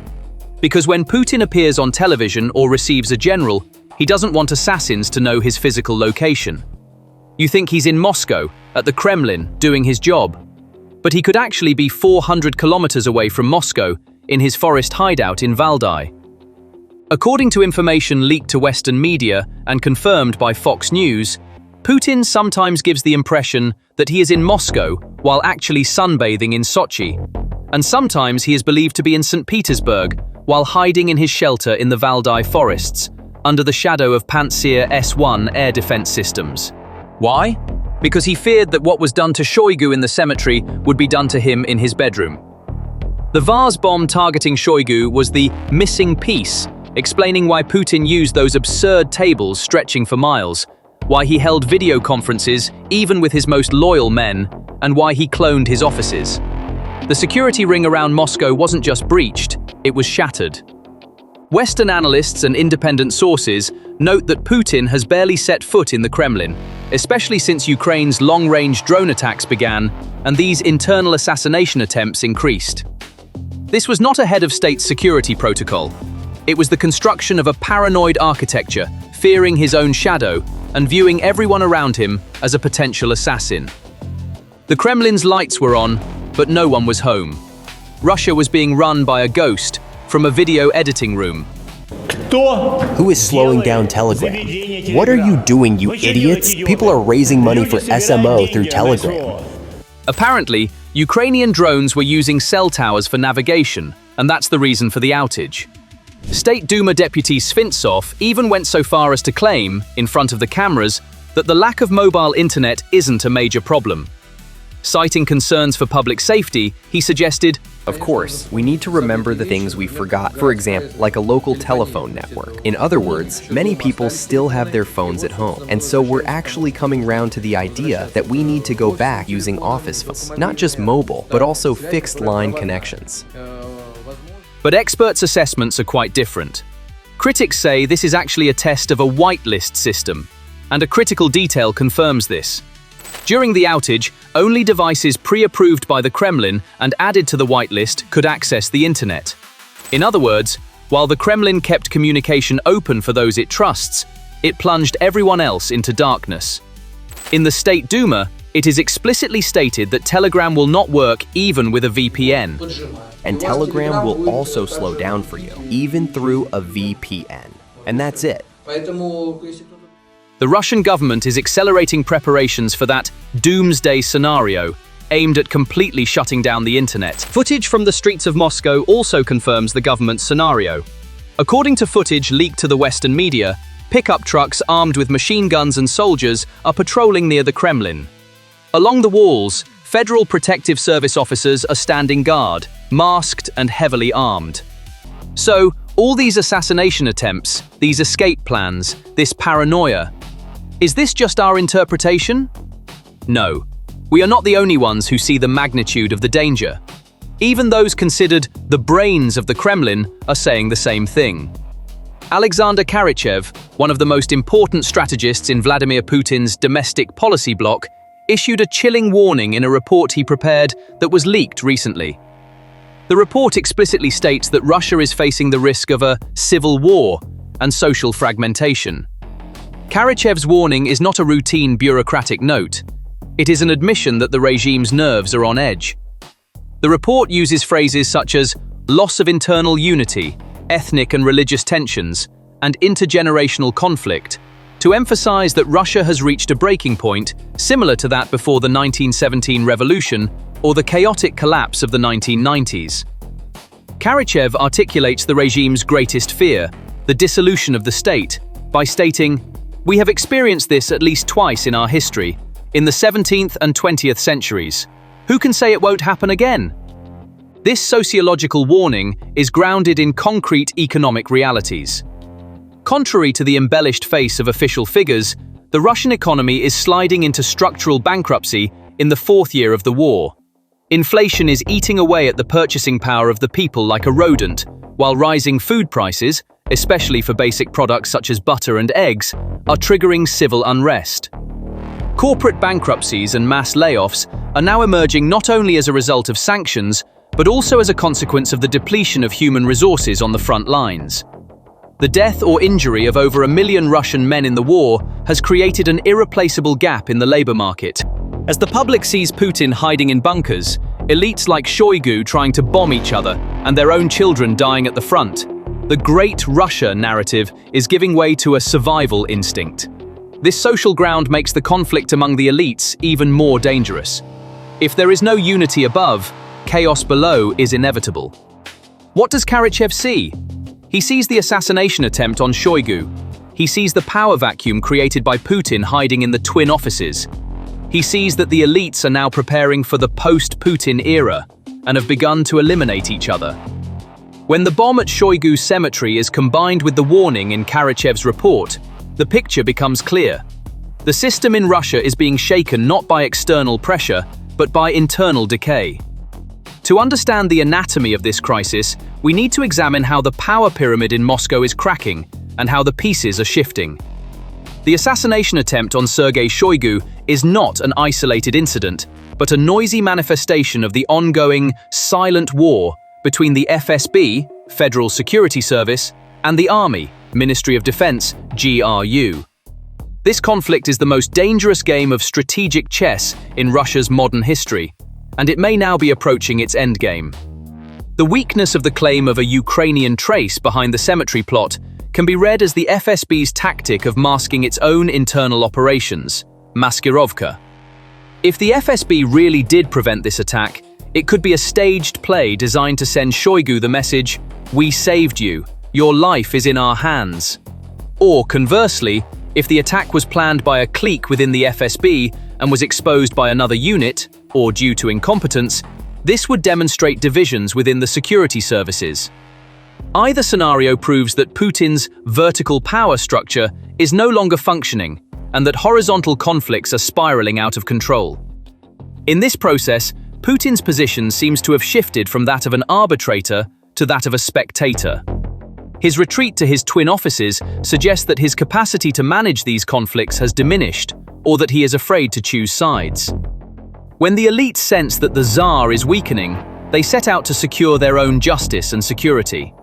Because when Putin appears on television or receives a general, he doesn't want assassins to know his physical location. You think he's in Moscow, at the Kremlin, doing his job. But he could actually be 400 kilometers away from Moscow, in his forest hideout in Valdai. According to information leaked to Western media and confirmed by Fox News, Putin sometimes gives the impression that he is in Moscow while actually sunbathing in Sochi, and sometimes he is believed to be in St. Petersburg while hiding in his shelter in the Valdai forests, under the shadow of Pantsir S-1 air defense systems. Why? Because he feared that what was done to Shoigu in the cemetery would be done to him in his bedroom. The vase bomb targeting Shoigu was the missing piece, explaining why Putin used those absurd tables stretching for miles, why he held video conferences even with his most loyal men, and why he cloned his offices. The security ring around Moscow wasn't just breached, it was shattered. Western analysts and independent sources note that Putin has barely set foot in the Kremlin, especially since Ukraine's long-range drone attacks began and these internal assassination attempts increased. This was not a head of state security protocol. It was the construction of a paranoid architecture, fearing his own shadow and viewing everyone around him as a potential assassin. The Kremlin's lights were on, but no one was home. Russia was being run by a ghost from a video editing room. Who is slowing down Telegram? What are you doing, you idiots? People are raising money for SMO through Telegram. Apparently, Ukrainian drones were using cell towers for navigation, and that's the reason for the outage. State Duma Deputy Svintsov even went so far as to claim, in front of the cameras, that the lack of mobile internet isn't a major problem. Citing concerns for public safety, he suggested, "Of course, we need to remember the things we forgot, for example, like a local telephone network. In other words, many people still have their phones at home, and so we're actually coming round to the idea that we need to go back using office phones, not just mobile, but also fixed line connections." But experts' assessments are quite different. Critics say this is actually a test of a whitelist system, and a critical detail confirms this. During the outage, only devices pre-approved by the Kremlin and added to the whitelist could access the internet. In other words, while the Kremlin kept communication open for those it trusts, it plunged everyone else into darkness. In the State Duma, it is explicitly stated that Telegram will not work even with a VPN. And Telegram will also slow down for you, even through a VPN. And that's it. The Russian government is accelerating preparations for that doomsday scenario, aimed at completely shutting down the internet. Footage from the streets of Moscow also confirms the government's scenario. According to footage leaked to the Western media, pickup trucks armed with machine guns and soldiers are patrolling near the Kremlin. Along the walls, Federal Protective Service officers are standing guard, masked and heavily armed. So, all these assassination attempts, these escape plans, this paranoia, is this just our interpretation? No. We are not the only ones who see the magnitude of the danger. Even those considered the brains of the Kremlin are saying the same thing. Alexander Karachev, one of the most important strategists in Vladimir Putin's domestic policy bloc, issued a chilling warning in a report he prepared that was leaked recently. The report explicitly states that Russia is facing the risk of a civil war and social fragmentation. Karachev's warning is not a routine bureaucratic note. It is an admission that the regime's nerves are on edge. The report uses phrases such as loss of internal unity, ethnic and religious tensions, and intergenerational conflict to emphasize that Russia has reached a breaking point similar to that before the 1917 revolution or the chaotic collapse of the 1990s. Karachev articulates the regime's greatest fear, the dissolution of the state, by stating, "We have experienced this at least twice in our history, in the 17th and 20th centuries. Who can say it won't happen again?" This sociological warning is grounded in concrete economic realities. Contrary to the embellished face of official figures, the Russian economy is sliding into structural bankruptcy in the fourth year of the war. Inflation is eating away at the purchasing power of the people like a rodent, while rising food prices, especially for basic products such as butter and eggs, are triggering civil unrest. Corporate bankruptcies and mass layoffs are now emerging not only as a result of sanctions, but also as a consequence of the depletion of human resources on the front lines. The death or injury of over 1 million Russian men in the war has created an irreplaceable gap in the labor market. As the public sees Putin hiding in bunkers, elites like Shoigu trying to bomb each other, and their own children dying at the front, the Great Russia narrative is giving way to a survival instinct. This social ground makes the conflict among the elites even more dangerous. If there is no unity above, chaos below is inevitable. What does Karachev see? He sees the assassination attempt on Shoigu. He sees the power vacuum created by Putin hiding in the twin offices. He sees that the elites are now preparing for the post-Putin era and have begun to eliminate each other. When the bomb at Shoigu's cemetery is combined with the warning in Karachev's report, the picture becomes clear. The system in Russia is being shaken not by external pressure, but by internal decay. To understand the anatomy of this crisis, we need to examine how the power pyramid in Moscow is cracking and how the pieces are shifting. The assassination attempt on Sergei Shoigu is not an isolated incident, but a noisy manifestation of the ongoing, silent war between the FSB, Federal Security Service, and the Army, Ministry of Defense, GRU. This conflict is the most dangerous game of strategic chess in Russia's modern history, and it may now be approaching its endgame. The weakness of the claim of a Ukrainian trace behind the cemetery plot can be read as the FSB's tactic of masking its own internal operations, maskirovka. If the FSB really did prevent this attack, it could be a staged play designed to send Shoigu the message, "We saved you, your life is in our hands." Or conversely, if the attack was planned by a clique within the FSB and was exposed by another unit, or due to incompetence, this would demonstrate divisions within the security services. Either scenario proves that Putin's vertical power structure is no longer functioning and that horizontal conflicts are spiraling out of control. In this process, Putin's position seems to have shifted from that of an arbitrator to that of a spectator. His retreat to his twin offices suggests that his capacity to manage these conflicts has diminished, or that he is afraid to choose sides. When the elites sense that the Tsar is weakening, they set out to secure their own justice and security.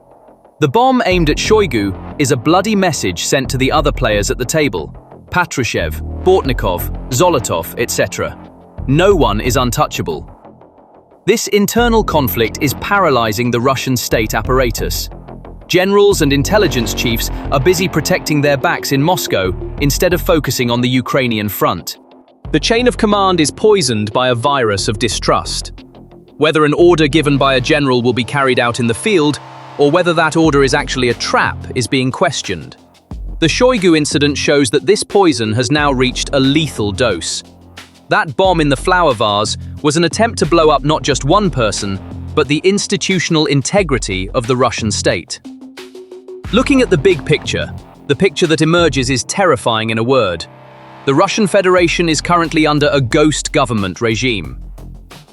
The bomb aimed at Shoigu is a bloody message sent to the other players at the table: Patrushev, Bortnikov, Zolotov, etc. No one is untouchable. This internal conflict is paralyzing the Russian state apparatus. Generals and intelligence chiefs are busy protecting their backs in Moscow instead of focusing on the Ukrainian front. The chain of command is poisoned by a virus of distrust. Whether an order given by a general will be carried out in the field, or whether that order is actually a trap, is being questioned. The Shoigu incident shows that this poison has now reached a lethal dose. That bomb in the flower vase was an attempt to blow up not just one person, but the institutional integrity of the Russian state. Looking at the big picture, the picture that emerges is terrifying in a word. The Russian Federation is currently under a ghost government regime.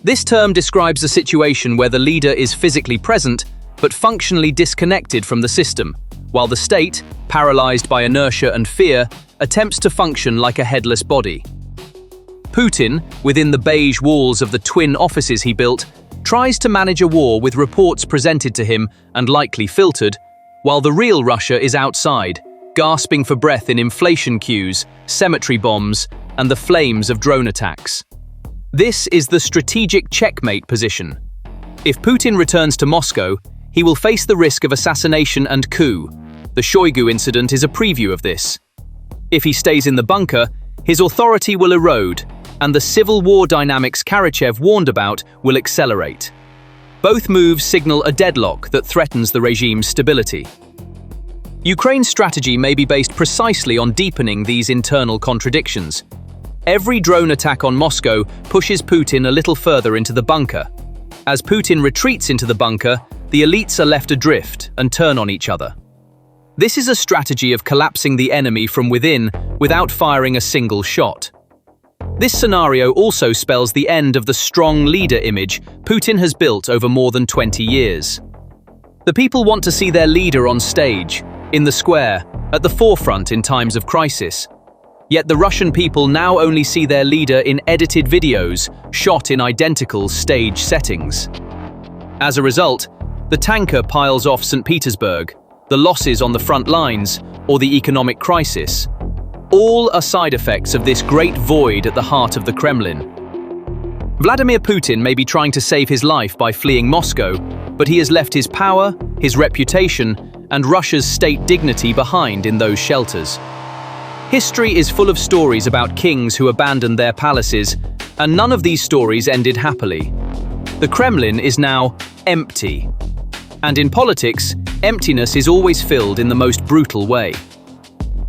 This term describes a situation where the leader is physically present, but functionally disconnected from the system, while the state, paralyzed by inertia and fear, attempts to function like a headless body. Putin, within the beige walls of the twin offices he built, tries to manage a war with reports presented to him and likely filtered, while the real Russia is outside, gasping for breath in inflation queues, cemetery bombs, and the flames of drone attacks. This is the strategic checkmate position. If Putin returns to Moscow, he will face the risk of assassination and coup. The Shoigu incident is a preview of this. If he stays in the bunker, his authority will erode, and the civil war dynamics Karachev warned about will accelerate. Both moves signal a deadlock that threatens the regime's stability. Ukraine's strategy may be based precisely on deepening these internal contradictions. Every drone attack on Moscow pushes Putin a little further into the bunker. As Putin retreats into the bunker, the elites are left adrift and turn on each other. This is a strategy of collapsing the enemy from within without firing a single shot. This scenario also spells the end of the strong leader image Putin has built over more than 20 years. The people want to see their leader on stage, in the square, at the forefront in times of crisis. Yet the Russian people now only see their leader in edited videos, shot in identical stage settings. As a result, the tanker piles off St. Petersburg, the losses on the front lines, or the economic crisis. All are side effects of this great void at the heart of the Kremlin. Vladimir Putin may be trying to save his life by fleeing Moscow, but he has left his power, his reputation, and Russia's state dignity behind in those shelters. History is full of stories about kings who abandoned their palaces, and none of these stories ended happily. The Kremlin is now empty. And in politics, emptiness is always filled in the most brutal way.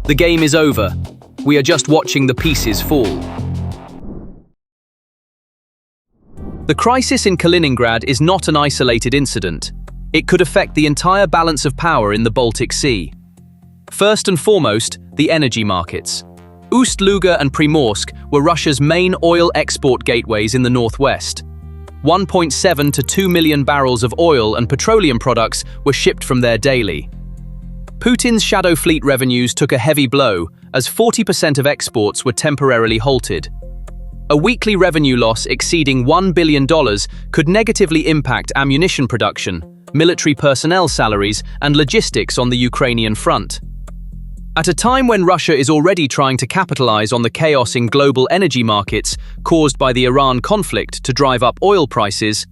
The game is over. We are just watching the pieces fall. The crisis in Kaliningrad is not an isolated incident. It could affect the entire balance of power in the Baltic Sea. First and foremost, the energy markets. Ust-Luga and Primorsk were Russia's main oil export gateways in the northwest. 1.7 to 2 million barrels of oil and petroleum products were shipped from there daily. Putin's shadow fleet revenues took a heavy blow as 40% of exports were temporarily halted. A weekly revenue loss exceeding $1 billion could negatively impact ammunition production, military personnel salaries, and logistics on the Ukrainian front. At a time when Russia is already trying to capitalize on the chaos in global energy markets caused by the Iran conflict to drive up oil prices,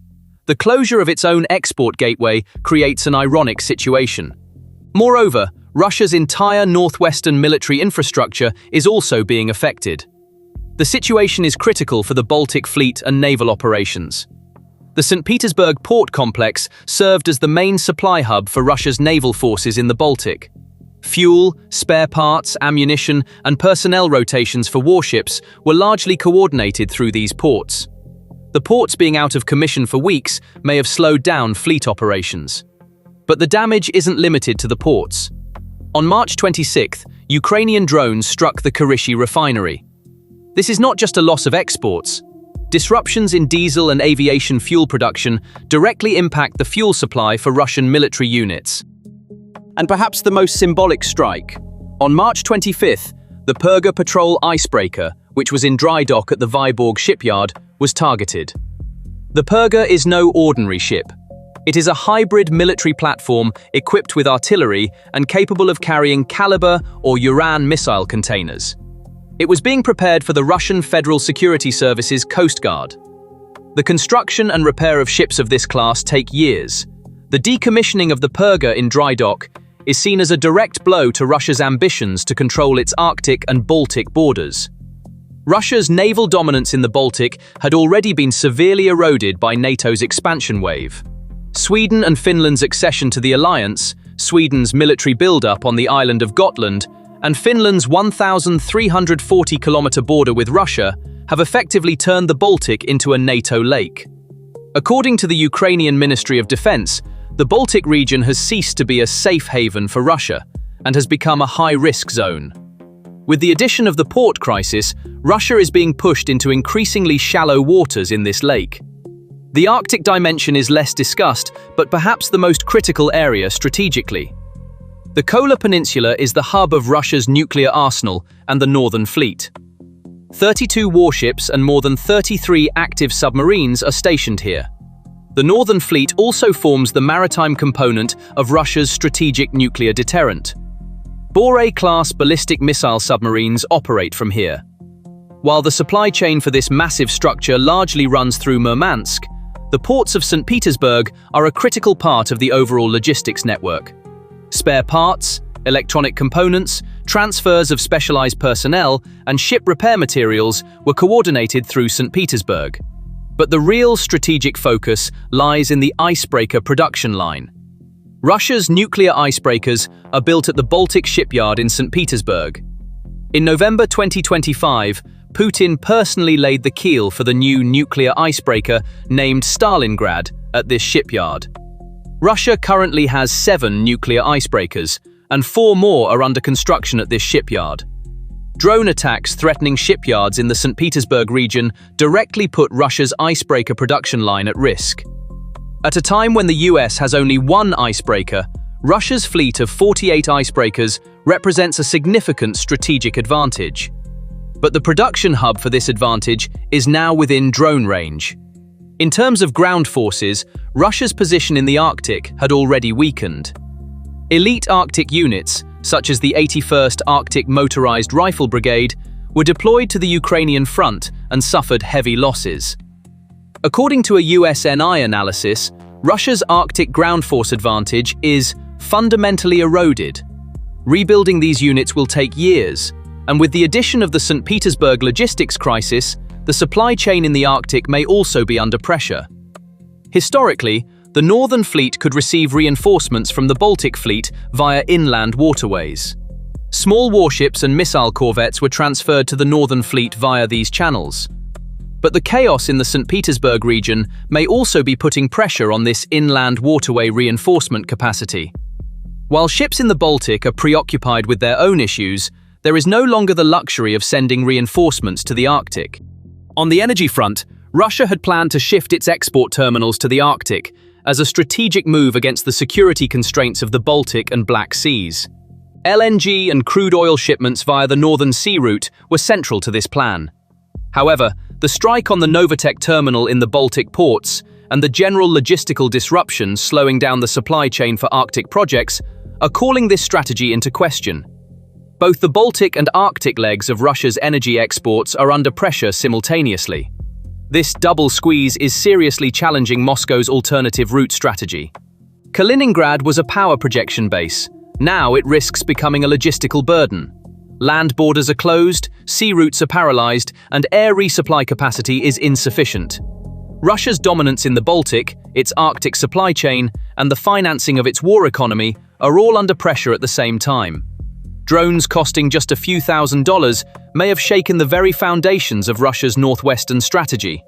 the closure of its own export gateway creates an ironic situation. Moreover, Russia's entire northwestern military infrastructure is also being affected. The situation is critical for the Baltic fleet and naval operations. The St. Petersburg port complex served as the main supply hub for Russia's naval forces in the Baltic. Fuel, spare parts, ammunition, and personnel rotations for warships were largely coordinated through these ports. The ports being out of commission for weeks may have slowed down fleet operations. But the damage isn't limited to the ports. On March 26th, Ukrainian drones struck the Karishi refinery. This is not just a loss of exports. Disruptions in diesel and aviation fuel production directly impact the fuel supply for Russian military units. And perhaps the most symbolic strike. On March 25th, the Purga patrol icebreaker, which was in dry dock at the Vyborg Shipyard, was targeted. The Purga is no ordinary ship. It is a hybrid military platform equipped with artillery and capable of carrying Caliber or Uran missile containers. It was being prepared for the Russian Federal Security Service's Coast Guard. The construction and repair of ships of this class take years. The decommissioning of the Purga in dry dock is seen as a direct blow to Russia's ambitions to control its Arctic and Baltic borders. Russia's naval dominance in the Baltic had already been severely eroded by NATO's expansion wave. Sweden and Finland's accession to the alliance, Sweden's military build-up on the island of Gotland, and Finland's 1,340-kilometer border with Russia have effectively turned the Baltic into a NATO lake. According to the Ukrainian Ministry of Defense, the Baltic region has ceased to be a safe haven for Russia and has become a high-risk zone. With the addition of the port crisis, Russia is being pushed into increasingly shallow waters in this lake. The Arctic dimension is less discussed, but perhaps the most critical area strategically. The Kola Peninsula is the hub of Russia's nuclear arsenal and the Northern Fleet. 32 warships and more than 33 active submarines are stationed here. The Northern Fleet also forms the maritime component of Russia's strategic nuclear deterrent. Bore-class ballistic missile submarines operate from here. While the supply chain for this massive structure largely runs through Murmansk, the ports of St. Petersburg are a critical part of the overall logistics network. Spare parts, electronic components, transfers of specialized personnel, and ship repair materials were coordinated through St. Petersburg. But the real strategic focus lies in the icebreaker production line. Russia's nuclear icebreakers are built at the Baltic Shipyard in St. Petersburg. In November 2025, Putin personally laid the keel for the new nuclear icebreaker named Stalingrad at this shipyard. Russia currently has 7 nuclear icebreakers, and 4 more are under construction at this shipyard. Drone attacks threatening shipyards in the St. Petersburg region directly put Russia's icebreaker production line at risk. At a time when the US has only 1 icebreaker, Russia's fleet of 48 icebreakers represents a significant strategic advantage. but the production hub for this advantage is now within drone range. In terms of ground forces, Russia's position in the Arctic had already weakened. Elite Arctic units, such as the 81st Arctic Motorized Rifle Brigade, were deployed to the Ukrainian front and suffered heavy losses. According to a USNI analysis, Russia's Arctic ground force advantage is fundamentally eroded. Rebuilding these units will take years, and with the addition of the St. Petersburg logistics crisis, the supply chain in the Arctic may also be under pressure. Historically, the Northern Fleet could receive reinforcements from the Baltic Fleet via inland waterways. Small warships and missile corvettes were transferred to the Northern Fleet via these channels. But the chaos in the St. Petersburg region may also be putting pressure on this inland waterway reinforcement capacity. While ships in the Baltic are preoccupied with their own issues, there is no longer the luxury of sending reinforcements to the Arctic. On the energy front, Russia had planned to shift its export terminals to the Arctic as a strategic move against the security constraints of the Baltic and Black Seas. LNG and crude oil shipments via the Northern Sea route were central to this plan. However, the strike on the Novatek terminal in the Baltic ports and the general logistical disruptions slowing down the supply chain for Arctic projects are calling this strategy into question. Both the Baltic and Arctic legs of Russia's energy exports are under pressure simultaneously. This double squeeze is seriously challenging Moscow's alternative route strategy. Kaliningrad was a power projection base. Now it risks becoming a logistical burden. Land borders are closed, sea routes are paralyzed, and air resupply capacity is insufficient. Russia's dominance in the Baltic, its Arctic supply chain, and the financing of its war economy are all under pressure at the same time. Drones costing just a few $1,000s may have shaken the very foundations of Russia's northwestern strategy.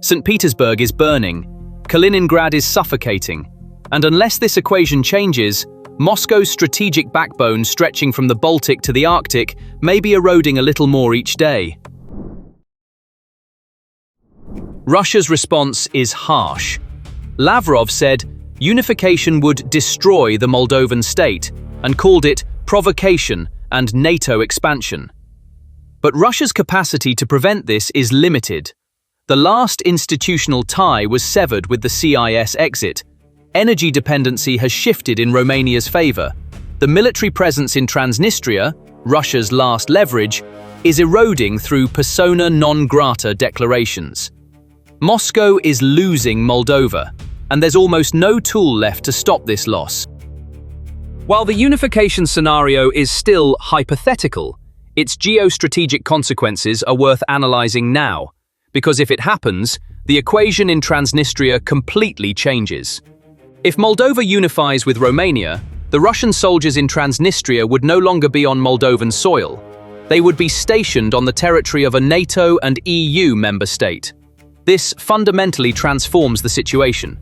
St. Petersburg is burning, Kaliningrad is suffocating, and unless this equation changes, Moscow's strategic backbone stretching from the Baltic to the Arctic may be eroding a little more each day. Russia's response is harsh. Lavrov said unification would destroy the Moldovan state and called it provocation and NATO expansion. But Russia's capacity to prevent this is limited. The last institutional tie was severed with the CIS exit. Energy dependency has shifted in Romania's favor. The military presence in Transnistria, Russia's last leverage, is eroding through persona non grata declarations. Moscow is losing Moldova, and there's almost no tool left to stop this loss. While the unification scenario is still hypothetical, its geostrategic consequences are worth analyzing now, because if it happens, the equation in Transnistria completely changes. If Moldova unifies with Romania, the Russian soldiers in Transnistria would no longer be on Moldovan soil. They would be stationed on the territory of a NATO and EU member state. This fundamentally transforms the situation.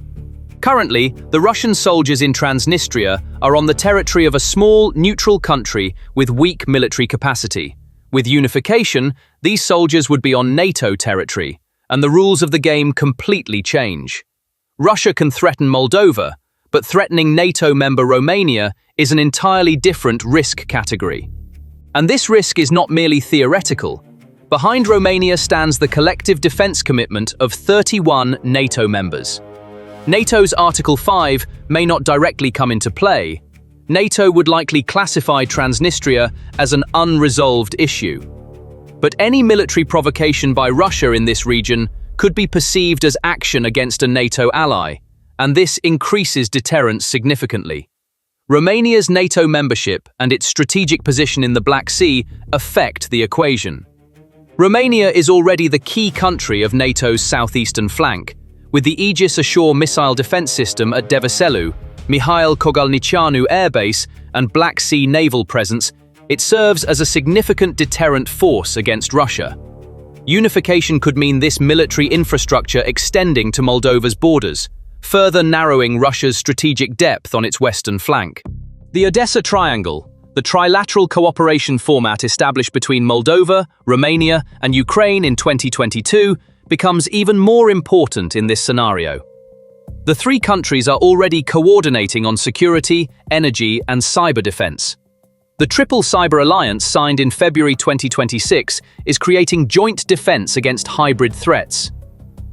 Currently, the Russian soldiers in Transnistria are on the territory of a small, neutral country with weak military capacity. With unification, these soldiers would be on NATO territory, and the rules of the game completely change. Russia can threaten Moldova, but threatening NATO member Romania is an entirely different risk category. And this risk is not merely theoretical. Behind Romania stands the collective defense commitment of 31 NATO members. NATO's Article 5 may not directly come into play. NATO would likely classify Transnistria as an unresolved issue. But any military provocation by Russia in this region could be perceived as action against a NATO ally, and this increases deterrence significantly. Romania's NATO membership and its strategic position in the Black Sea affect the equation. Romania is already the key country of NATO's southeastern flank. With the Aegis Ashore missile defense system at Deveselu, Mihail Kogălnicianu Air Base, and Black Sea naval presence, it serves as a significant deterrent force against Russia. Unification could mean this military infrastructure extending to Moldova's borders, further narrowing Russia's strategic depth on its western flank. The Odessa Triangle, the trilateral cooperation format established between Moldova, Romania, and Ukraine in 2022, becomes even more important in this scenario. The three countries are already coordinating on security, energy, and cyber defense. The Triple Cyber Alliance signed in February 2026 is creating joint defense against hybrid threats.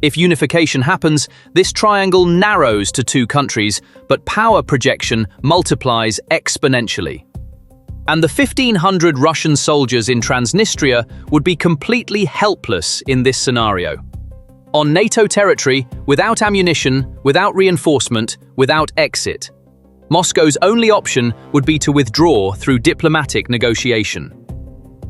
If unification happens, this triangle narrows to two countries, but power projection multiplies exponentially. And the 1,500 Russian soldiers in Transnistria would be completely helpless in this scenario. On NATO territory, without ammunition, without reinforcement, without exit. Moscow's only option would be to withdraw through diplomatic negotiation.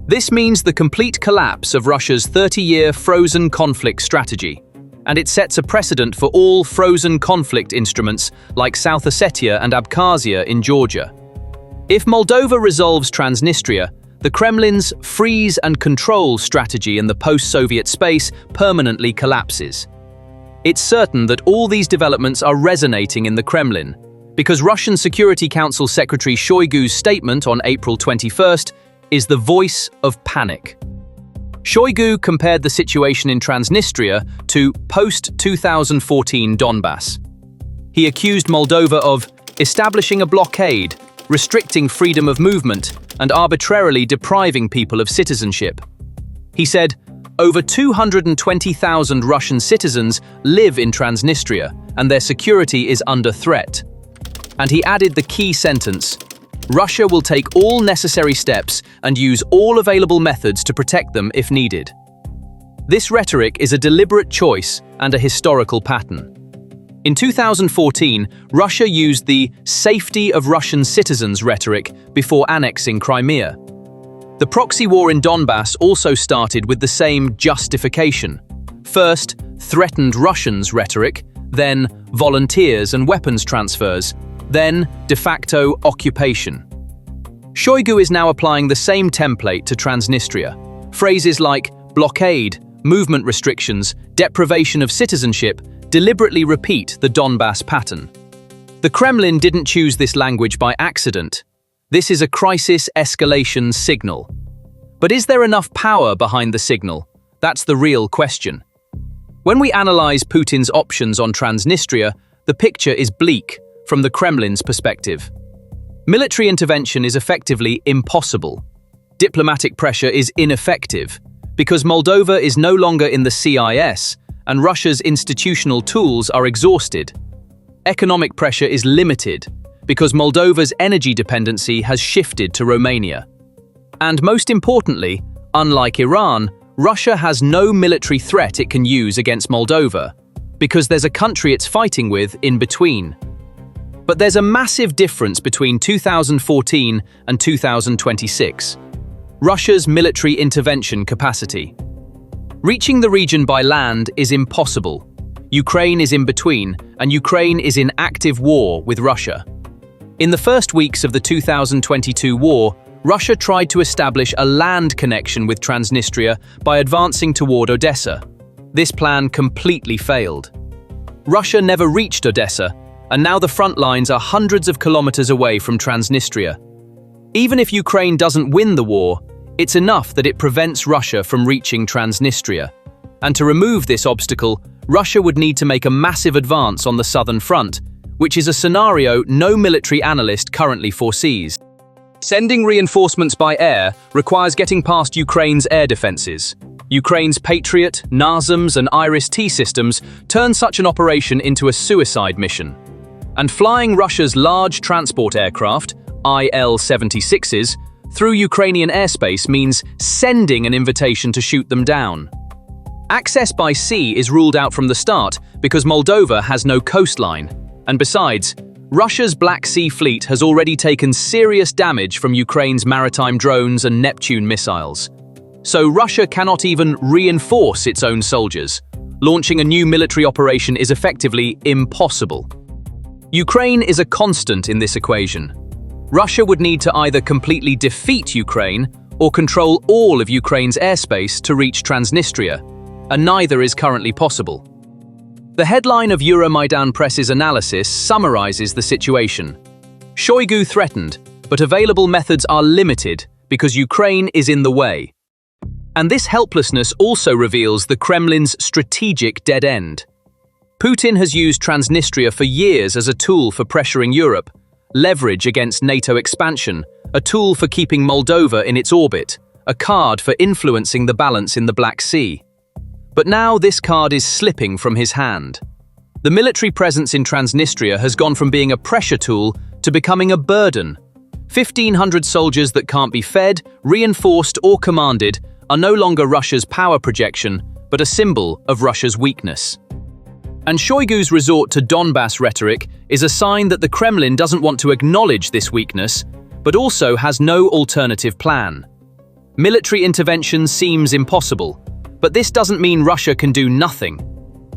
This means the complete collapse of Russia's 30-year frozen conflict strategy, and it sets a precedent for all frozen conflict instruments like South Ossetia and Abkhazia in Georgia. If Moldova resolves Transnistria, the Kremlin's freeze and control strategy in the post-Soviet space permanently collapses. It's certain that all these developments are resonating in the Kremlin, because Russian Security Council Secretary Shoigu's statement on April 21st is the voice of panic. Shoigu compared the situation in Transnistria to post-2014 Donbass. He accused Moldova of establishing a blockade, restricting freedom of movement, and arbitrarily depriving people of citizenship. He said, over 220,000 Russian citizens live in Transnistria, and their security is under threat. And he added the key sentence, Russia will take all necessary steps and use all available methods to protect them if needed. This rhetoric is a deliberate choice and a historical pattern. In 2014, Russia used the safety of Russian citizens rhetoric before annexing Crimea. The proxy war in Donbass also started with the same justification. First, threatened Russians rhetoric, then volunteers and weapons transfers, then de facto occupation. Shoigu is now applying the same template to Transnistria. Phrases like blockade, movement restrictions, deprivation of citizenship deliberately repeat the Donbass pattern. The Kremlin didn't choose this language by accident. This is a crisis escalation signal. But is there enough power behind the signal? That's the real question. When we analyze Putin's options on Transnistria, the picture is bleak from the Kremlin's perspective. Military intervention is effectively impossible. Diplomatic pressure is ineffective, because Moldova is no longer in the CIS and Russia's institutional tools are exhausted. Economic pressure is limited, because Moldova's energy dependency has shifted to Romania. And most importantly, unlike Iran, Russia has no military threat it can use against Moldova, because there's a country it's fighting with in between. But there's a massive difference between 2014 and 2026. Russia's military intervention capacity. Reaching the region by land is impossible. Ukraine is in between, and Ukraine is in active war with Russia. In the first weeks of the 2022 war, Russia tried to establish a land connection with Transnistria by advancing toward Odessa. This plan completely failed. Russia never reached Odessa, and now the front lines are hundreds of kilometers away from Transnistria. Even if Ukraine doesn't win the war, it's enough that it prevents Russia from reaching Transnistria. And to remove this obstacle, Russia would need to make a massive advance on the southern front, which is a scenario no military analyst currently foresees. Sending reinforcements by air requires getting past Ukraine's air defenses. Ukraine's Patriot, NASAMS and Iris-T systems turn such an operation into a suicide mission. And flying Russia's large transport aircraft, IL-76s, through Ukrainian airspace means sending an invitation to shoot them down. Access by sea is ruled out from the start because Moldova has no coastline, and besides, Russia's Black Sea fleet has already taken serious damage from Ukraine's maritime drones and Neptune missiles. So Russia cannot even reinforce its own soldiers. Launching a new military operation is effectively impossible. Ukraine is a constant in this equation. Russia would need to either completely defeat Ukraine or control all of Ukraine's airspace to reach Transnistria, and neither is currently possible. The headline of Euromaidan Press's analysis summarizes the situation. Shoigu threatened, but available methods are limited because Ukraine is in the way. And this helplessness also reveals the Kremlin's strategic dead end. Putin has used Transnistria for years as a tool for pressuring Europe, leverage against NATO expansion, a tool for keeping Moldova in its orbit, a card for influencing the balance in the Black Sea. But now this card is slipping from his hand. The military presence in Transnistria has gone from being a pressure tool to becoming a burden. 1,500 soldiers that can't be fed, reinforced, or commanded are no longer Russia's power projection, but a symbol of Russia's weakness. And Shoigu's resort to Donbass rhetoric is a sign that the Kremlin doesn't want to acknowledge this weakness, but also has no alternative plan. Military intervention seems impossible, but this doesn't mean Russia can do nothing.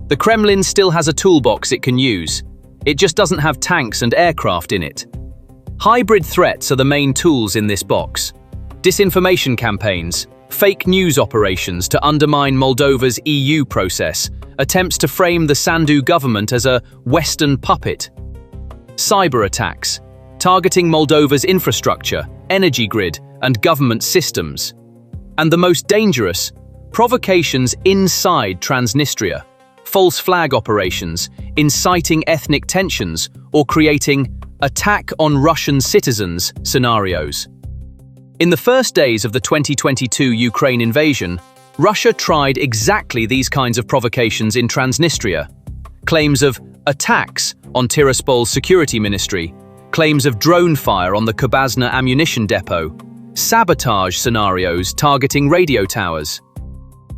The Kremlin still has a toolbox it can use. It just doesn't have tanks and aircraft in it. Hybrid threats are the main tools in this box. Disinformation campaigns, fake news operations to undermine Moldova's EU process, attempts to frame the Sandu government as a Western puppet. Cyber attacks, targeting Moldova's infrastructure, energy grid, and government systems. And the most dangerous, provocations inside Transnistria, false flag operations, inciting ethnic tensions, or creating attack on Russian citizens scenarios. In the first days of the 2022 Ukraine invasion, Russia tried exactly these kinds of provocations in Transnistria. Claims of attacks on Tiraspol's security ministry, claims of drone fire on the Kubazna ammunition depot, sabotage scenarios targeting radio towers.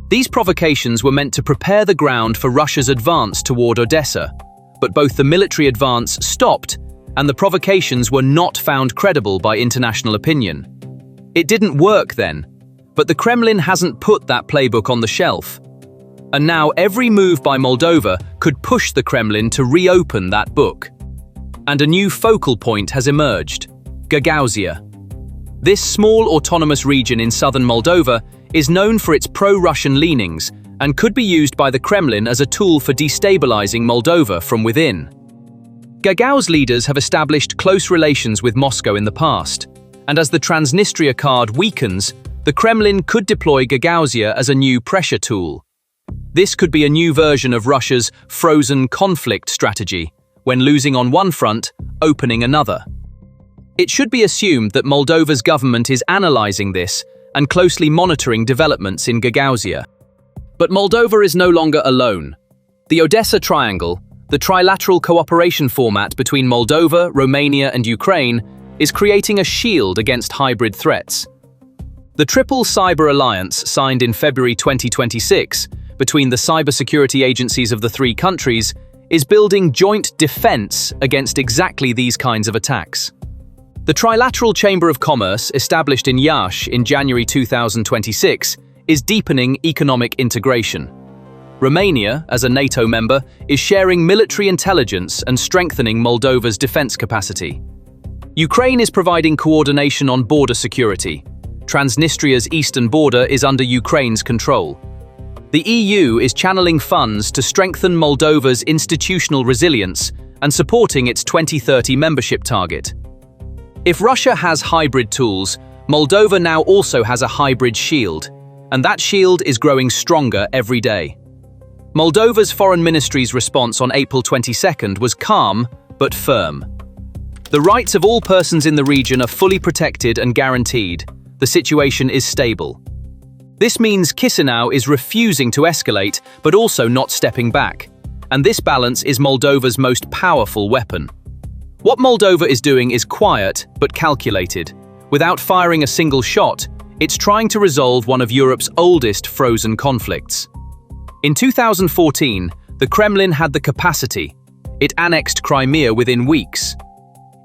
These provocations were meant to prepare the ground for Russia's advance toward Odessa, but both the military advance stopped and the provocations were not found credible by international opinion. It didn't work then, but the Kremlin hasn't put that playbook on the shelf. And now every move by Moldova could push the Kremlin to reopen that book. And a new focal point has emerged: Gagauzia. This small autonomous region in southern Moldova is known for its pro-Russian leanings and could be used by the Kremlin as a tool for destabilizing Moldova from within. Gagauz leaders have established close relations with Moscow in the past, and as the Transnistria card weakens, the Kremlin could deploy Gagauzia as a new pressure tool. This could be a new version of Russia's frozen conflict strategy, when losing on one front, opening another. It should be assumed that Moldova's government is analyzing this and closely monitoring developments in Gagauzia. But Moldova is no longer alone. The Odessa Triangle, the trilateral cooperation format between Moldova, Romania, and Ukraine, is creating a shield against hybrid threats. The Triple Cyber Alliance, signed in February 2026 between the cybersecurity agencies of the three countries, is building joint defense against exactly these kinds of attacks. The Trilateral Chamber of Commerce, established in Iași in January 2026, is deepening economic integration. Romania, as a NATO member, is sharing military intelligence and strengthening Moldova's defense capacity. Ukraine is providing coordination on border security. Transnistria's eastern border is under Ukraine's control. The EU is channeling funds to strengthen Moldova's institutional resilience and supporting its 2030 membership target. If Russia has hybrid tools, Moldova now also has a hybrid shield, and that shield is growing stronger every day. Moldova's foreign ministry's response on April 22nd was calm but firm. The rights of all persons in the region are fully protected and guaranteed. The situation is stable. This means Chisinau is refusing to escalate, but also not stepping back. And this balance is Moldova's most powerful weapon. What Moldova is doing is quiet, but calculated. Without firing a single shot, it's trying to resolve one of Europe's oldest frozen conflicts. In 2014, the Kremlin had the capacity. It annexed Crimea within weeks.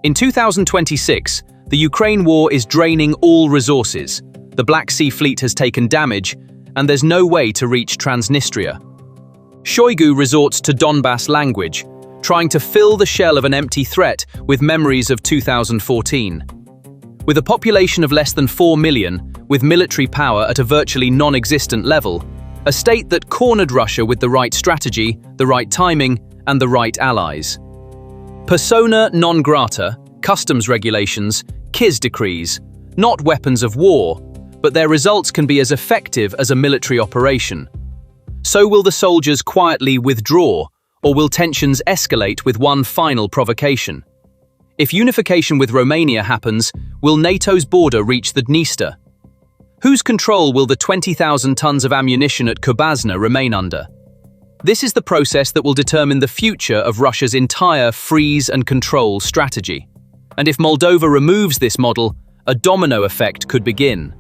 In 2026, the Ukraine war is draining all resources. The Black Sea Fleet has taken damage, and there's no way to reach Transnistria. Shoigu resorts to Donbass language, trying to fill the shell of an empty threat with memories of 2014. With a population of less than 4 million, with military power at a virtually non-existent level, a state that cornered Russia with the right strategy, the right timing, and the right allies. Persona non grata, customs regulations, KIS decrees, not weapons of war, but their results can be as effective as a military operation. So will the soldiers quietly withdraw, or will tensions escalate with one final provocation? If unification with Romania happens, will NATO's border reach the Dniester? Whose control will the 20,000 tons of ammunition at Kubazna remain under? This is the process that will determine the future of Russia's entire freeze and control strategy. And if Moldova removes this model, a domino effect could begin.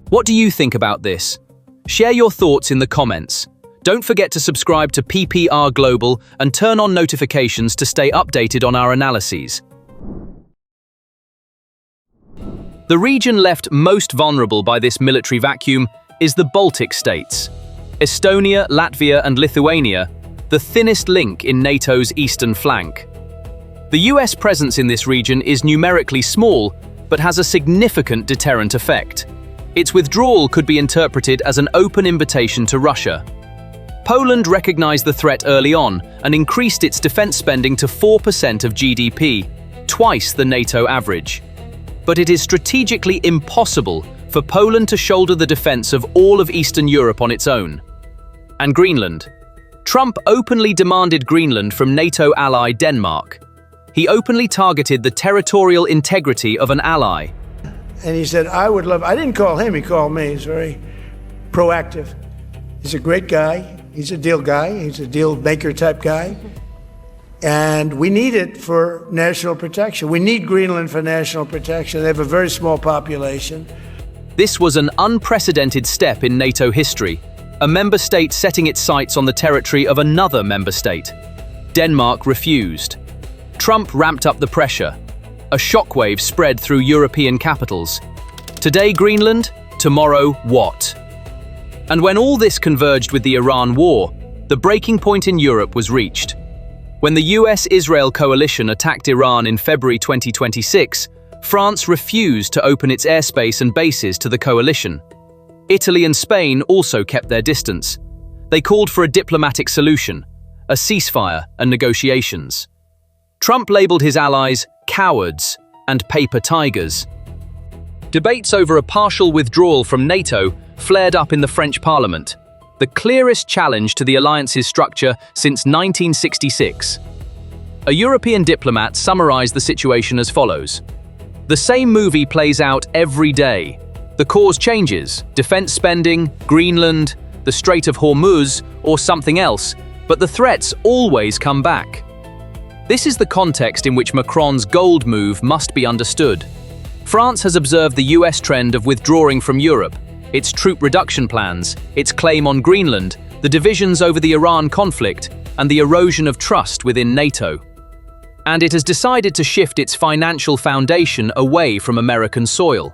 What do you think about this? Share your thoughts in the comments. Don't forget to subscribe to PPR Global and turn on notifications to stay updated on our analyses. The region left most vulnerable by this military vacuum is the Baltic states. Estonia, Latvia, and Lithuania, the thinnest link in NATO's eastern flank. The US presence in this region is numerically small, but has a significant deterrent effect. Its withdrawal could be interpreted as an open invitation to Russia. Poland recognized the threat early on and increased its defense spending to 4% of GDP, twice the NATO average. But it is strategically impossible for Poland to shoulder the defense of all of Eastern Europe on its own. And Greenland. Trump openly demanded Greenland from NATO ally Denmark. He openly targeted the territorial integrity of an ally. And he said, I didn't call him, he called me. He's very proactive. He's a great guy. He's a deal guy. He's a deal maker type guy. And we need it for national protection. We need Greenland for national protection. They have a very small population. This was an unprecedented step in NATO history, a member state setting its sights on the territory of another member state. Denmark refused. Trump ramped up the pressure. A shockwave spread through European capitals. Today Greenland, tomorrow what? And when all this converged with the Iran war, the breaking point in Europe was reached. When the US-Israel coalition attacked Iran in February 2026, France refused to open its airspace and bases to the coalition. Italy and Spain also kept their distance. They called for a diplomatic solution, a ceasefire and negotiations. Trump labeled his allies cowards and paper tigers. Debates over a partial withdrawal from NATO flared up in the French Parliament, the clearest challenge to the alliance's structure since 1966. A European diplomat summarized the situation as follows. The same movie plays out every day. The cause changes, defense spending, Greenland, the Strait of Hormuz, or something else, but the threats always come back. This is the context in which Macron's gold move must be understood. France has observed the US trend of withdrawing from Europe, its troop reduction plans, its claim on Greenland, the divisions over the Iran conflict, and the erosion of trust within NATO. And it has decided to shift its financial foundation away from American soil.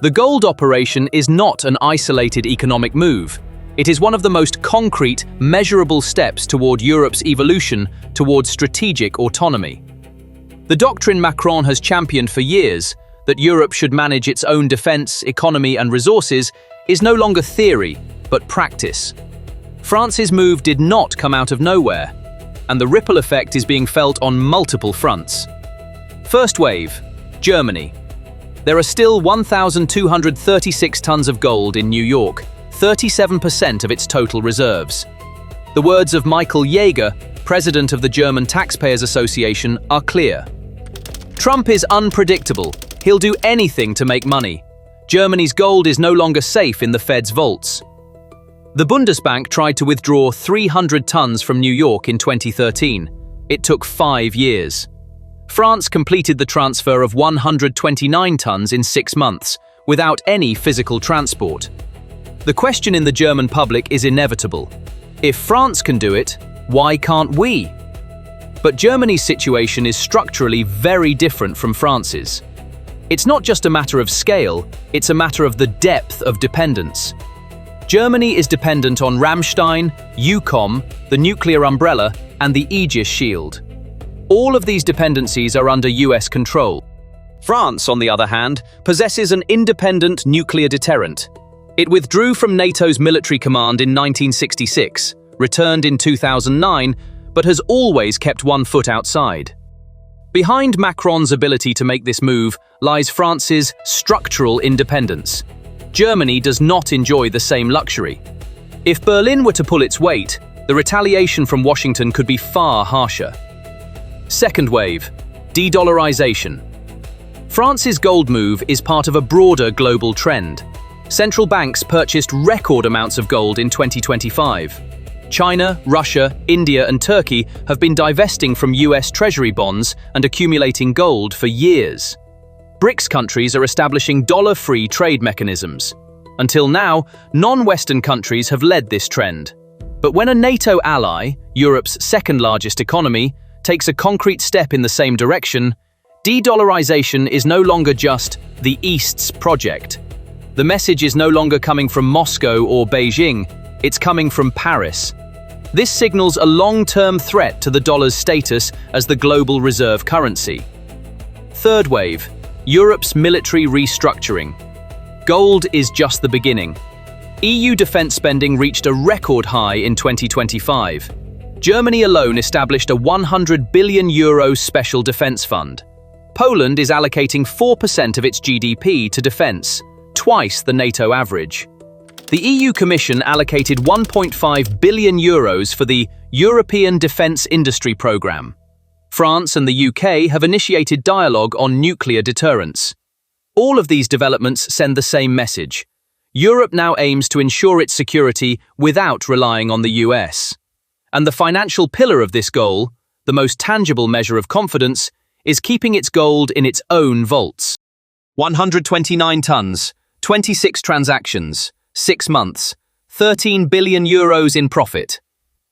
The gold operation is not an isolated economic move. It is one of the most concrete, measurable steps toward Europe's evolution towards strategic autonomy. The doctrine Macron has championed for years, that Europe should manage its own defense, economy, and resources, is no longer theory, but practice. France's move did not come out of nowhere, and the ripple effect is being felt on multiple fronts. First wave, Germany. There are still 1,236 tons of gold in New York, 37% of its total reserves. The words of Michael Jaeger, president of the German Taxpayers Association, are clear. Trump is unpredictable. He'll do anything to make money. Germany's gold is no longer safe in the Fed's vaults. The Bundesbank tried to withdraw 300 tons from New York in 2013. It took 5 years. France completed the transfer of 129 tons in 6 months, without any physical transport. The question in the German public is inevitable. If France can do it, why can't we? But Germany's situation is structurally very different from France's. It's not just a matter of scale, it's a matter of the depth of dependence. Germany is dependent on Ramstein, EUCOM, the nuclear umbrella, and the Aegis Shield. All of these dependencies are under US control. France, on the other hand, possesses an independent nuclear deterrent. It withdrew from NATO's military command in 1966, returned in 2009, but has always kept one foot outside. Behind Macron's ability to make this move lies France's structural independence. Germany does not enjoy the same luxury. If Berlin were to pull its weight, the retaliation from Washington could be far harsher. Second wave, De-dollarization. France's gold move is part of a broader global trend. Central banks purchased record amounts of gold in 2025. China, Russia, India, and Turkey have been divesting from US Treasury bonds and accumulating gold for years. BRICS countries are establishing dollar-free trade mechanisms. Until now, non-Western countries have led this trend. But when a NATO ally, Europe's second-largest economy, takes a concrete step in the same direction, de-dollarization is no longer just the East's project. The message is no longer coming from Moscow or Beijing, it's coming from Paris. This signals a long-term threat to the dollar's status as the global reserve currency. Third wave, Europe's military restructuring. Gold is just the beginning. EU defense spending reached a record high in 2025. Germany alone established a €100 billion special defense fund. Poland is allocating 4% of its GDP to defense, twice the NATO average. The EU Commission allocated €1.5 billion for the European Defence Industry Programme. France and the UK have initiated dialogue on nuclear deterrence. All of these developments send the same message. Europe now aims to ensure its security without relying on the US. And the financial pillar of this goal, the most tangible measure of confidence, is keeping its gold in its own vaults. 129 tons, 26 transactions, 6 months, €13 billion in profit.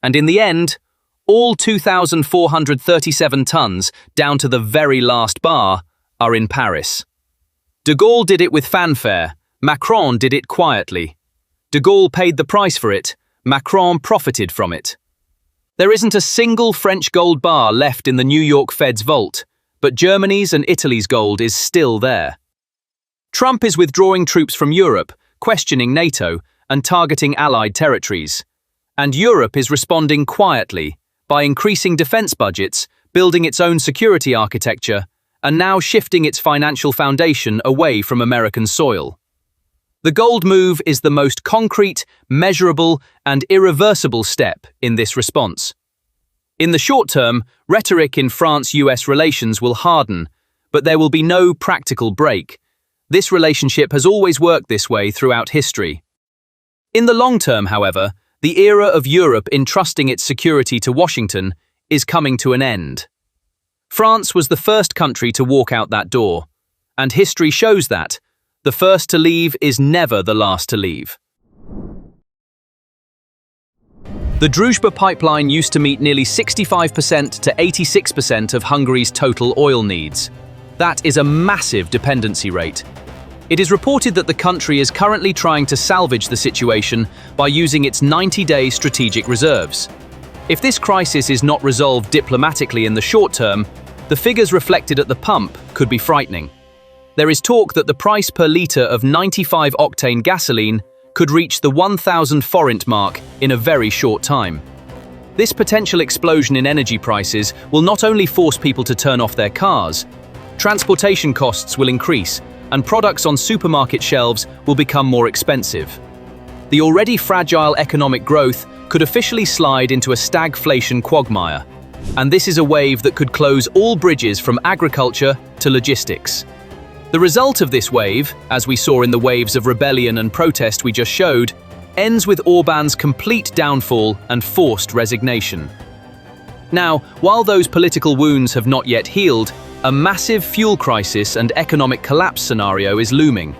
And in the end, all 2,437 tons, down to the very last bar, are in Paris. De Gaulle did it with fanfare, Macron did it quietly. De Gaulle paid the price for it, Macron profited from it. There isn't a single French gold bar left in the New York Fed's vault, but Germany's and Italy's gold is still there. Trump is withdrawing troops from Europe, questioning NATO, and targeting allied territories. And Europe is responding quietly, by increasing defense budgets, building its own security architecture, and now shifting its financial foundation away from American soil. The gold move is the most concrete, measurable, and irreversible step in this response. In the short term, rhetoric in France-US relations will harden, but there will be no practical break. This relationship has always worked this way throughout history. In the long term, however, the era of Europe entrusting its security to Washington is coming to an end. France was the first country to walk out that door, and history shows that the first to leave is never the last to leave. The Druzhba pipeline used to meet nearly 65% to 86% of Hungary's total oil needs. That is a massive dependency rate. It is reported that the country is currently trying to salvage the situation by using its 90-day strategic reserves. If this crisis is not resolved diplomatically in the short term, the figures reflected at the pump could be frightening. There is talk that the price per litre of 95-octane gasoline could reach the 1,000 forint mark in a very short time. This potential explosion in energy prices will not only force people to turn off their cars, transportation costs will increase, and products on supermarket shelves will become more expensive. The already fragile economic growth could officially slide into a stagflation quagmire, and this is a wave that could close all bridges from agriculture to logistics. The result of this wave, as we saw in the waves of rebellion and protest we just showed, ends with Orbán's complete downfall and forced resignation. Now, while those political wounds have not yet healed, a massive fuel crisis and economic collapse scenario is looming.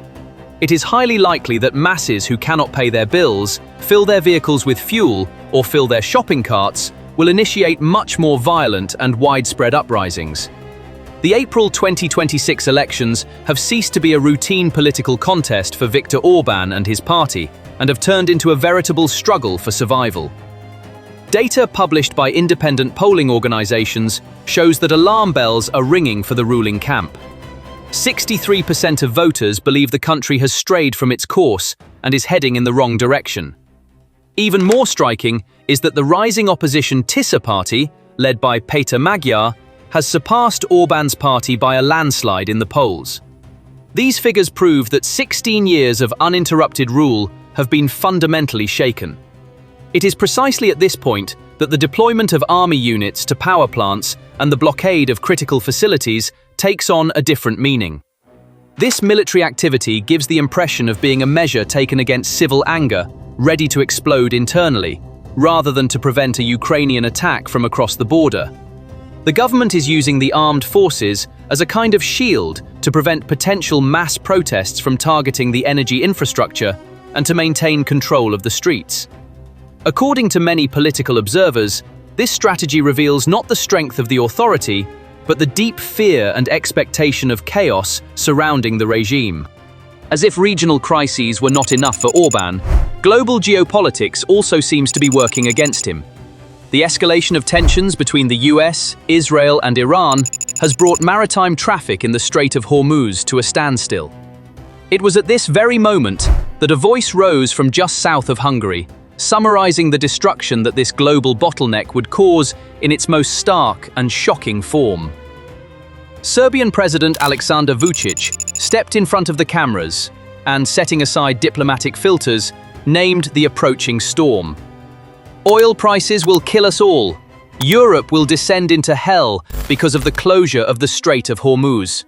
It is highly likely that masses who cannot pay their bills, fill their vehicles with fuel, or fill their shopping carts will initiate much more violent and widespread uprisings. The April 2026 elections have ceased to be a routine political contest for Viktor Orbán and his party, and have turned into a veritable struggle for survival. Data published by independent polling organizations shows that alarm bells are ringing for the ruling camp. 63% of voters believe the country has strayed from its course and is heading in the wrong direction. Even more striking is that the rising opposition Tisza party, led by Péter Magyar, has surpassed Orbán's party by a landslide in the polls. These figures prove that 16 years of uninterrupted rule have been fundamentally shaken. It is precisely at this point that the deployment of army units to power plants and the blockade of critical facilities takes on a different meaning. This military activity gives the impression of being a measure taken against civil anger, ready to explode internally, rather than to prevent a Ukrainian attack from across the border. The government is using the armed forces as a kind of shield to prevent potential mass protests from targeting the energy infrastructure and to maintain control of the streets. According to many political observers, this strategy reveals not the strength of the authority, but the deep fear and expectation of chaos surrounding the regime. As if regional crises were not enough for Orbán, global geopolitics also seems to be working against him. The escalation of tensions between the US, Israel, and Iran has brought maritime traffic in the Strait of Hormuz to a standstill. It was at this very moment that a voice rose from just south of Hungary, summarizing the destruction that this global bottleneck would cause in its most stark and shocking form. Serbian President Aleksandar Vučić stepped in front of the cameras and, setting aside diplomatic filters, named the approaching storm. Oil prices will kill us all. Europe will descend into hell because of the closure of the Strait of Hormuz.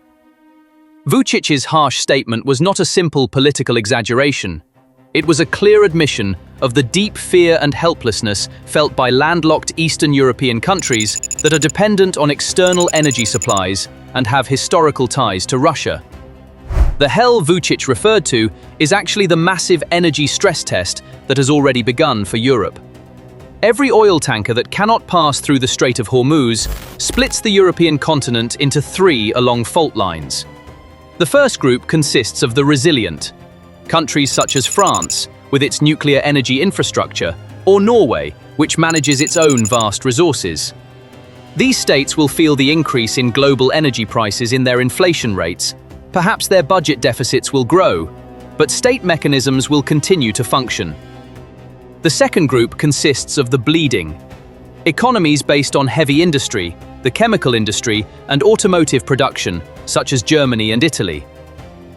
Vučić's harsh statement was not a simple political exaggeration. It was a clear admission of the deep fear and helplessness felt by landlocked Eastern European countries that are dependent on external energy supplies and have historical ties to Russia. The hell Vučić referred to is actually the massive energy stress test that has already begun for Europe. Every oil tanker that cannot pass through the Strait of Hormuz splits the European continent into three along fault lines. The first group consists of the resilient, countries such as France, with its nuclear energy infrastructure, or Norway, which manages its own vast resources. These states will feel the increase in global energy prices in their inflation rates. Perhaps their budget deficits will grow, but state mechanisms will continue to function. The second group consists of the bleeding. Economies based on heavy industry, the chemical industry, and automotive production, such as Germany and Italy.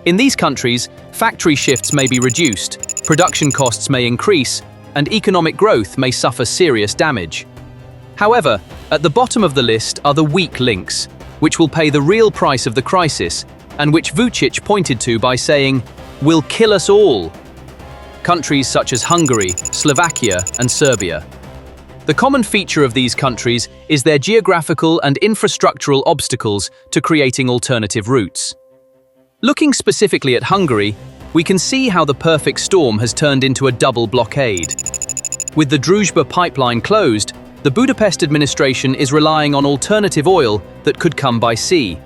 In these countries, factory shifts may be reduced, production costs may increase, and economic growth may suffer serious damage. However, at the bottom of the list are the weak links, which will pay the real price of the crisis, and which Vučić pointed to by saying, "will kill us all." Countries such as Hungary, Slovakia, and Serbia. The common feature of these countries is their geographical and infrastructural obstacles to creating alternative routes. Looking specifically at Hungary, we can see how the perfect storm has turned into a double blockade. With the Druzhba pipeline closed, the Budapest administration is relying on alternative oil that could come by sea.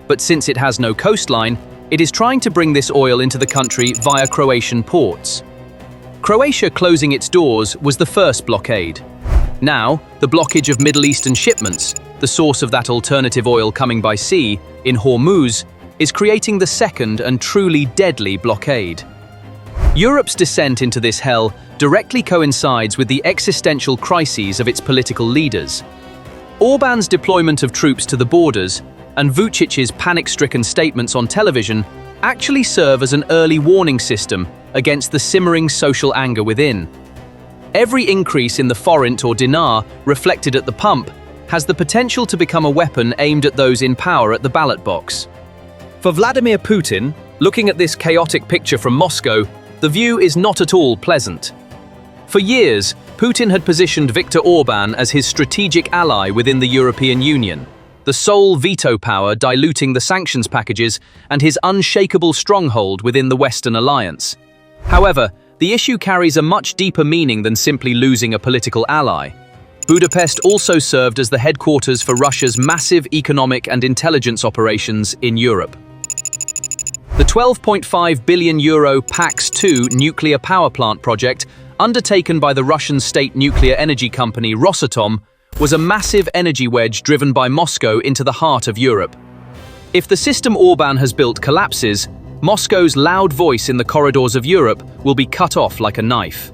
But since it has no coastline, it is trying to bring this oil into the country via Croatian ports. Croatia closing its doors was the first blockade. Now, the blockage of Middle Eastern shipments, the source of that alternative oil coming by sea, in Hormuz, is creating the second and truly deadly blockade. Europe's descent into this hell directly coincides with the existential crises of its political leaders. Orbán's deployment of troops to the borders and Vučić's panic-stricken statements on television actually serve as an early warning system against the simmering social anger within. Every increase in the forint or dinar reflected at the pump has the potential to become a weapon aimed at those in power at the ballot box. For Vladimir Putin, looking at this chaotic picture from Moscow, the view is not at all pleasant. For years, Putin had positioned Viktor Orbán as his strategic ally within the European Union, the sole veto power diluting the sanctions packages and his unshakable stronghold within the Western alliance. However, the issue carries a much deeper meaning than simply losing a political ally. Budapest also served as the headquarters for Russia's massive economic and intelligence operations in Europe. The €12.5 billion PAX-2 nuclear power plant project, undertaken by the Russian state nuclear energy company Rosatom, was a massive energy wedge driven by Moscow into the heart of Europe. If the system Orbán has built collapses, Moscow's loud voice in the corridors of Europe will be cut off like a knife.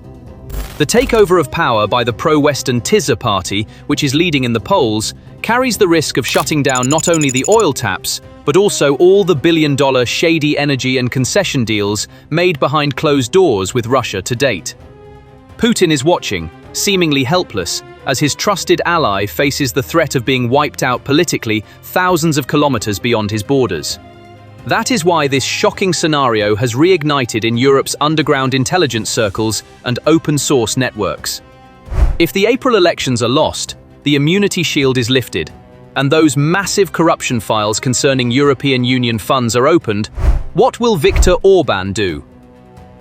The takeover of power by the pro-Western Tisza party, which is leading in the polls, carries the risk of shutting down not only the oil taps, but also all the billion-dollar shady energy and concession deals made behind closed doors with Russia to date. Putin is watching, seemingly helpless, as his trusted ally faces the threat of being wiped out politically thousands of kilometers beyond his borders. That is why this shocking scenario has reignited in Europe's underground intelligence circles and open-source networks. If the April elections are lost, the immunity shield is lifted, and those massive corruption files concerning European Union funds are opened, what will Viktor Orbán do?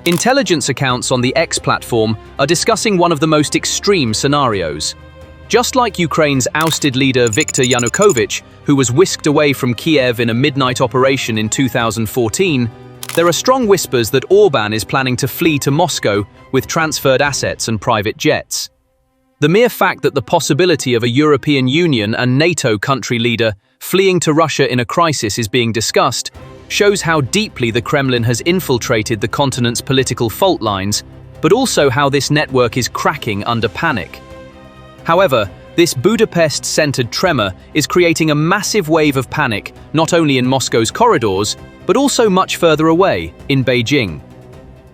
Intelligence accounts on the X platform are discussing one of the most extreme scenarios. Just like Ukraine's ousted leader Viktor Yanukovych, who was whisked away from Kiev in a midnight operation in 2014, there are strong whispers that Orbán is planning to flee to Moscow with transferred assets and private jets. The mere fact that the possibility of a European Union and NATO country leader fleeing to Russia in a crisis is being discussed shows how deeply the Kremlin has infiltrated the continent's political fault lines, but also how this network is cracking under panic. However, this Budapest-centered tremor is creating a massive wave of panic not only in Moscow's corridors, but also much further away, in Beijing.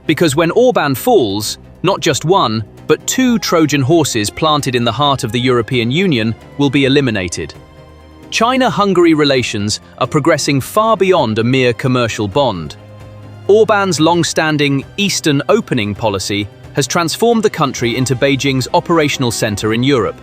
Because when Orbán falls, not just one, but two Trojan horses planted in the heart of the European Union will be eliminated. China-Hungary relations are progressing far beyond a mere commercial bond. Orbán's long-standing Eastern opening policy has transformed the country into Beijing's operational center in Europe.